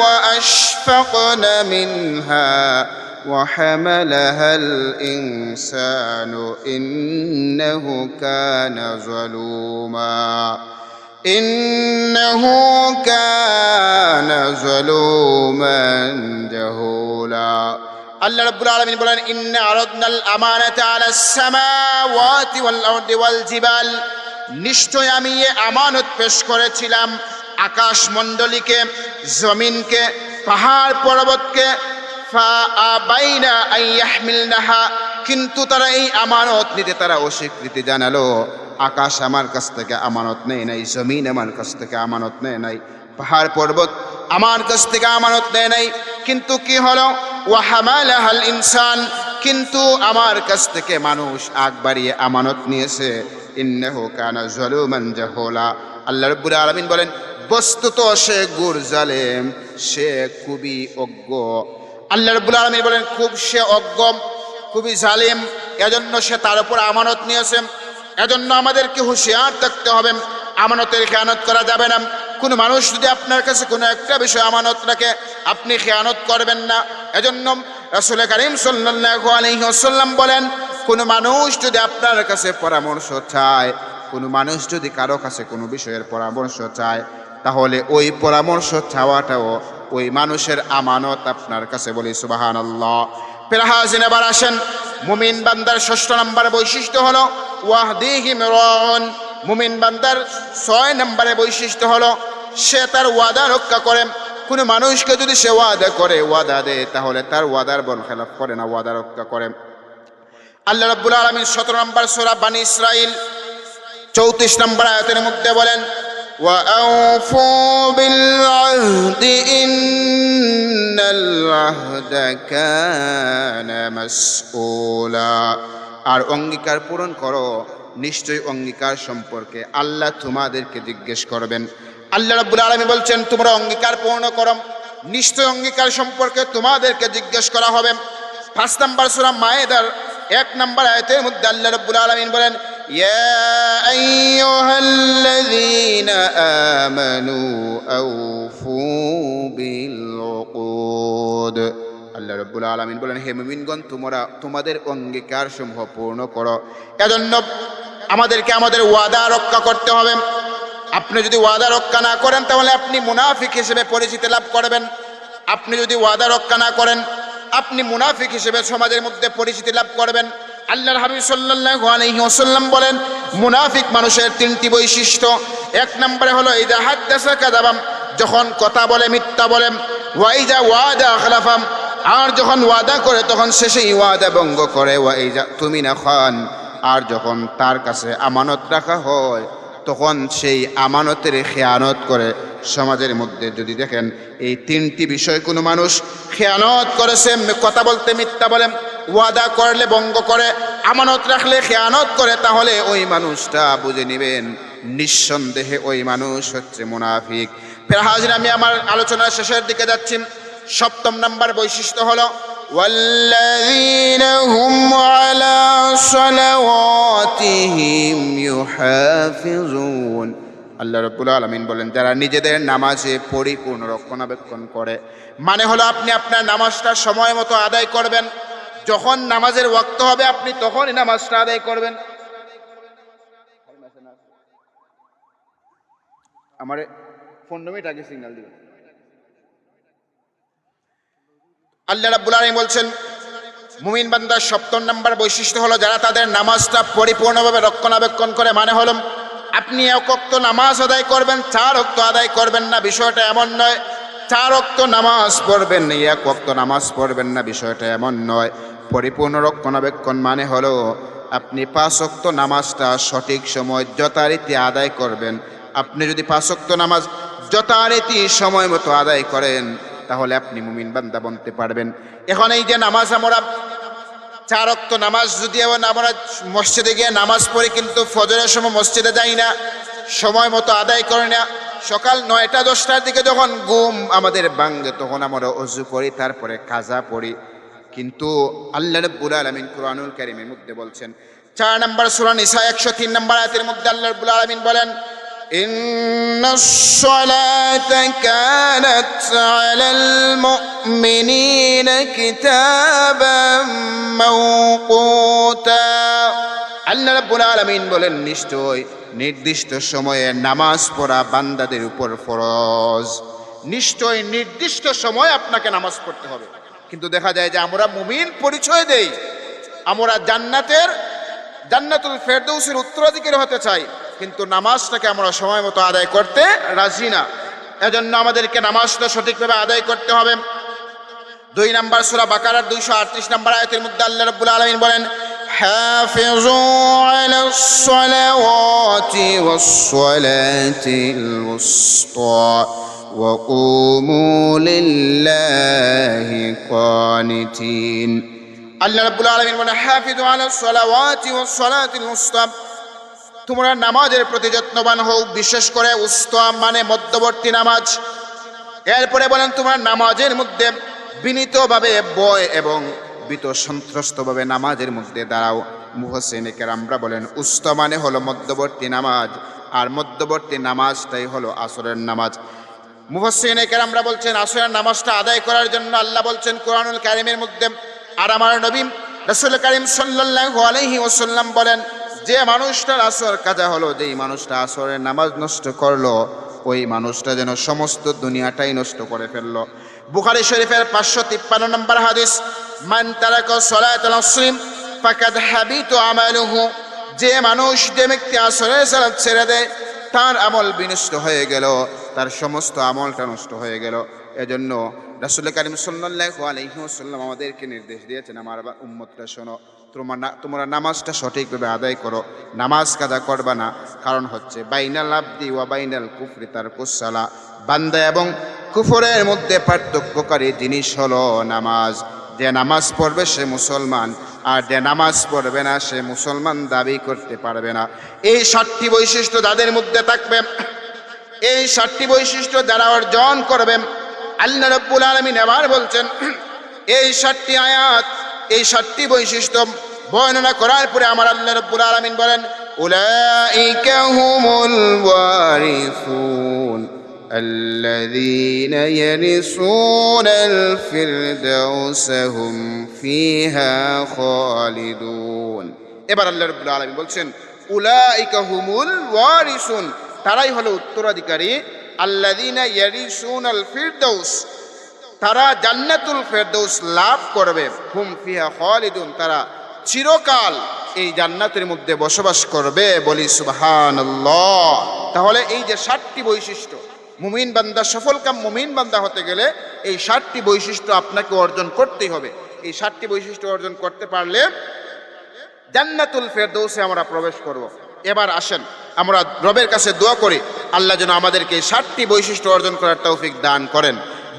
وأشفقن منها وحملها الإنسان إنه كان ظلوما جهولا। আল্লাহ রাব্বুল আলামিন বলেন, ইন্না আরাদনাল আমানাতা আলাস সামাওয়াতি ওয়াল আরদি ওয়াল জিবাল, নিশ্চয় আমি এ আমানত পেশ করেছিলাম আকাশ মণ্ডলীকে, জমিনকে, পাহাড় পর্বতকে। ফাআবাইনা আন ইয়াহমিলনাহা, কিন্তু তারা এই আমানত নিতে তারা অস্বীকৃতি জানালো। আকাশ আমার কাছ থেকে আমানত নেয় নাই, জমিন আমার কাছ থেকে আমানত নেয় নাই, পাহাড় পর্বত আমার কাছ থেকে আমানত নেয় নাই। কিন্তু কি হলো? ওয়া হামালাহাল ইনসান, কিন্তু আমার কাছ থেকে মানুষ আগ বাড়িয়ে আমানত নিয়েছে। ইন্নাহু কানা যালুমান জাহুলা। আল্লাহ রাব্বুল আলামিন বলেন বস্তুত সে গুর জালেম, সে খুবই অজ্ঞ। আল্লাহ রাব্বুল আলামিন বলেন সে অজ্ঞ, খুবই জালিম, এজন্য সে তার উপর আমানত নিয়েছে। এজন্য আমাদেরকে হুঁশিয়ার থাকতে হবে, আমানতের খেয়ানত করা যাবে না। কোনো মানুষ যদি আপনার কাছে কোনো একটা বিষয় আমানত রাখে, আপনি খেয়ানত করবেন না। এজন্য রাসূল করিম সাল্লাল্লাহু আলাইহি ওয়াসাল্লাম বলেন, কোনো মানুষ যদি আপনার কাছে পরামর্শ চায়, কোনো মানুষ যদি কারো কাছে কোনো বিষয়ের পরামর্শ চায়, তাহলে ওই পরামর্শ চাওয়াটাও ওই মানুষের আমানত আপনার কাছে। বলি সুবহানাল্লাহ। পেরাহাজিন এবার আসেন, মুমিন বান্দার 6 নম্বর বৈশিষ্ট্য হলো ওয়াহদিহিম রান। মুমিন বান্দার 6 নম্বরে বৈশিষ্ট্য হলো সে তার ওয়াদা রক্ষা করে। কোনো মানুষকে যদি সে ওয়াদা করে, ওয়াদা দেয়, তাহলে তার ওয়াদার বরখেলাপ করে না, ওয়াদা রক্ষা করে। আল্লাহ রাব্বুল আলামিন 17 নম্বর সূরা বনী ইসরাঈল 34 নম্বর আয়াতের মধ্যে বলেন ওয়া আউফু বিল আহদি ইন্নাল আহদা কানা মাসউলা। আর অঙ্গীকার পূরণ করো, নিশ্চয়ই অঙ্গীকার সম্পর্কে আল্লাহ তোমাদেরকে জিজ্ঞেস করবেন। আল্লাহ রাব্বুল আলামিন বলছেন তোমরা অঙ্গীকার পূর্ণ করো, নিশ্চয়ই অঙ্গীকার সম্পর্কে তোমাদেরকে জিজ্ঞেস করা হবে। 5 নম্বর সূরা মায়েদার 1 নম্বর আয়াতের মধ্যে আল্লাহ রাব্বুল আলামিন বলেন ইয়া আইয়ুহাল্লাযীনা আমানু আউফু বিল উকুদ। আল্লাহ রাব্বুল আলামিন বলেন হে মুমিনগণ, তোমরা তোমাদের অঙ্গীকার সমূহ পূর্ণ করো। এজন্য আমাদেরকে আমাদের ওয়াদা রক্ষা করতে হবে। আপনি যদি ওয়াদা রক্ষা না করেন, তাহলে আপনি মুনাফিক হিসেবে পরিচিতি লাভ করবেন। আপনি যদি ওয়াদা রক্ষা না করেন, আপনি মুনাফিক হিসেবে সমাজের মধ্যে পরিচিতি লাভ করবেন। আল্লাহর হাবিব সাল্লাল্লাহু আলাইহি ওয়াসাল্লাম বলেন মুনাফিক মানুষের 3টি বৈশিষ্ট্য। 1 নম্বরে হলো ইযা হাদ্দাসা কাযাবা, যখন কথা বলে মিথ্যা বলে। ওয়া ইযা ওয়াদা আখলাফা, আর যখন ওয়াদা করে তখন শেষেই ওয়াদা ভঙ্গ করে। ওয়া ইযা তুমিনা খান, আর যখন তার কাছে আমানত রাখা হয় তখন সেই আমানতের খেয়ানত করে। সমাজের মধ্যে যদি দেখেন এই 3টি বিষয় কোনো মানুষ খেয়ানত করেছে, কথা বলতে মিথ্যা বলে, ওয়াদা করলে ভঙ্গ করে, আমানত রাখলে খেয়ানত করে, তাহলে ওই মানুষটা বুঝে নেবেন নিঃসন্দেহে ওই মানুষ হচ্ছে মুনাফিক। ফের হাজির, আমি আমার আলোচনার শেষের দিকে যাচ্ছি। 7 নম্বর বৈশিষ্ট্য হলো ওয়াল্লাযীনা হুম আলা সালাওয়াতিহিম ইউহাফিজুন। আল্লাহ রাব্বুল আলামিন বলেন যারা নিজেদের নামাজে পরিপূর্ণ রক্ষণাবেক্ষণ করে। মানে হলো আপনি আপনার নামাজটা সময় মতো আদায় করবেন। যখন নামাজের ওয়াক্ত হবে আপনি তখনই নামাজটা আদায় করবেন। আমার 15 মিনিট আগে সিগন্যাল দিবেন। আল্লাহ রাব্বুল আলামিন বলছেন মুমিন বান্দার 7 নম্বর বৈশিষ্ট্য হলো যারা তাদের নামাজটা পরিপূর্ণভাবে রক্ষণাবেক্ষণ করে। মানে হলো আপনি 1 ওয়াক্ত নামাজ আদায় করবেন, 4 ওয়াক্ত আদায় করবেন না, বিষয়টা এমন নয়। 4 ওয়াক্ত নামাজ পড়বেন, 1 ওয়াক্ত নামাজ পড়বেন না, বিষয়টা এমন নয়। পরিপূর্ণ রক্ষণাবেক্ষণ মানে হলো আপনি 5 ওয়াক্ত নামাজটা সঠিক সময় যথারীতি আদায় করবেন। আপনি যদি 5 ওয়াক্ত নামাজ যথারীতি সময় মতো আদায় করেন, তাহলে আপনি মুমিন বান্দা বনতে পারবেন। এখন এই যে নামাজ, আমরা 4 ওয়াক্ত নামাজ যদি আমরা মসজিদে গিয়ে নামাজ পড়ি, কিন্তু ফজরের সময় মসজিদে যাই না, সময় মতো আদায় করি না। সকাল 9টা-10টার দিকে যখন ঘুম আমাদের ভাঙে তখন আমরা ওযু করি, তারপরে কাজা পড়ি। কিন্তু আল্লাহ রাব্বুল আলামিন কুরআনুল কারীমের মধ্যে বলছেন 4 নম্বর সূরা নিসা 103 নম্বর আয়াতের মধ্যে আল্লাহ রাব্বুল আলামিন বলেন ইন্নাস সালাতা কানাত আলাল মুমিনিনা কিতাবাম মাওকুতা। আল্লাহ রাব্বুল আলামিন বলেন নিশ্চয় নির্দিষ্ট সময়ে নামাজ পড়া বান্দাদের উপর ফরজ। নিশ্চয় নির্দিষ্ট সময় আপনাকে নামাজ পড়তে হবে। কিন্তু দেখা যায় যে আমরা মুমিন পরিচয় দেই, আমরা জান্নাতুল ফেরদৌসের উত্তরাধিকারী হতে চাই, কিন্তু নামাজটাকে আমরা সময় মতো আদায় করতে রাজি না। এজন্য আমাদেরকে নামাজটা সঠিকভাবে আদায় করতে হবে। 2 নম্বর সূরা বাকারার 238 নম্বর আয়াতের মধ্যে আল্লাহ রাব্বুল আলামিন বলেন হাফিজু আলাস সালাওয়াতি ওয়াস সালাতিল উসতা ওয়া কুমু লিল্লাহি কানিতিন। আল্লাহ রাব্বুল আলামিন বলেন হাফিজু আলাস সালাওয়াতি ওয়াস সালাতিল উসতা, তোমরা নামাজের প্রতি যত্নবান হও, বিশেষ করে উস্তা মানে মধ্যবর্তী নামাজ। এরপরে বলেন তোমরা নামাজের মধ্যে বিনীতভাবে বয় এবং ভীত সন্ত্রস্তভাবে নামাজের মধ্যে দাঁড়াও। মুহসিনে কেরামরা বলেন উস্তা মানে হলো মধ্যবর্তী নামাজ, আর মধ্যবর্তী নামাজটাই হলো আসরের নামাজ। মুফাসসিরিনে কেরামরা বলছেন আসরের নামাজটা আদায় করার জন্য আল্লাহ বলছেন কোরআনুল কারীমের মধ্যে, আর আমার নবী রাসূল কারীম সাল্লাল্লাহু আলাইহি ওয়াসাল্লাম বলেন যে মানুষটার আসর কাজা হলো, যেই মানুষটা আসরের নামাজ নষ্ট করলো, ওই মানুষটা যেন সমস্ত দুনিয়াটাই নষ্ট করে ফেললো। বুখারী শরীফের 553 নম্বর হাদিস, মান তারাকা সালাতাল আসর ফাকাদ হাবিতা আমালুহু, যে মানুষ যে ব্যক্তি আসরের সালাত ছেড়ে দেয় তার আমল বিনষ্ট হয়ে গেল, তার সমস্ত আমলটা নষ্ট হয়ে গেল। এজন্য রাসূল কারীম সাল্লাল্লাহু আলাইহি ওয়াসাল্লাম আমাদেরকে নির্দেশ দিয়েছেন, আমার উম্মতরা শোনো, তোমরা নামাজটা সঠিকভাবে আদায় করো, নামাজ কাজা করবা না। কারণ হচ্ছে বাইনাল আবদি ওয়া বাইনাল কুফরি তারকুস সালাহ, বান্দা এবং কুফরের মধ্যে পার্থক্যকারী জিনিস হলো নামাজ। যে নামাজ পড়বে সে মুসলমান, আর যে নামাজ পড়বে না সে মুসলমান দাবি করতে পারবে না। এই 7টি বৈশিষ্ট্য যাদের মধ্যে থাকবে, এই 7টি বৈশিষ্ট্য যারা অর্জন করবে, আল্লাহ রাব্বুল আলামিন আবার বলছেন এই 7টি আয়াত, এই 7টি বৈশিষ্ট্য বর্ণনা করার পরে আমার আল্লাহ রাব্বুল আলামিন বলেন উলাইকা হুমুল ওয়ারিসুন আল্লাযীনা ইয়ারিসুনাল ফিরদাউসা হুম ফিহা খালিদুন। এবার আল্লাহ রাব্বুল আলামিন বলছেন উলাইকা হুমুল ওয়ারিসুন, তারাই হলো উত্তরাধিকারী, আল্লাযীনা ইয়ারিসুনাল ফিরদাউস, তারা জান্নাতুল ফেরদৌস লাভ করবে, হুম ফিহা খালিদুন, তারা চিরকাল এই জান্নাতের মধ্যে বসবাস করবে। বলি সুবহানাল্লাহ। তাহলে এই যে 7টি বৈশিষ্ট্য, মুমিন বান্দা সফলকাম মুমিন বান্দা হতে গেলে এই 7টি বৈশিষ্ট্য আপনাকে অর্জন করতেই হবে। এই 7টি বৈশিষ্ট্য অর্জন করতে পারলে জান্নাতুল ফেরদৌসে আমরা প্রবেশ করব। এবার আসেন আমরা রবের কাছে দোয়া করি আল্লাহ যেন আমাদেরকে 7টি বৈশিষ্ট্য অর্জন করার তৌফিক দান করেন।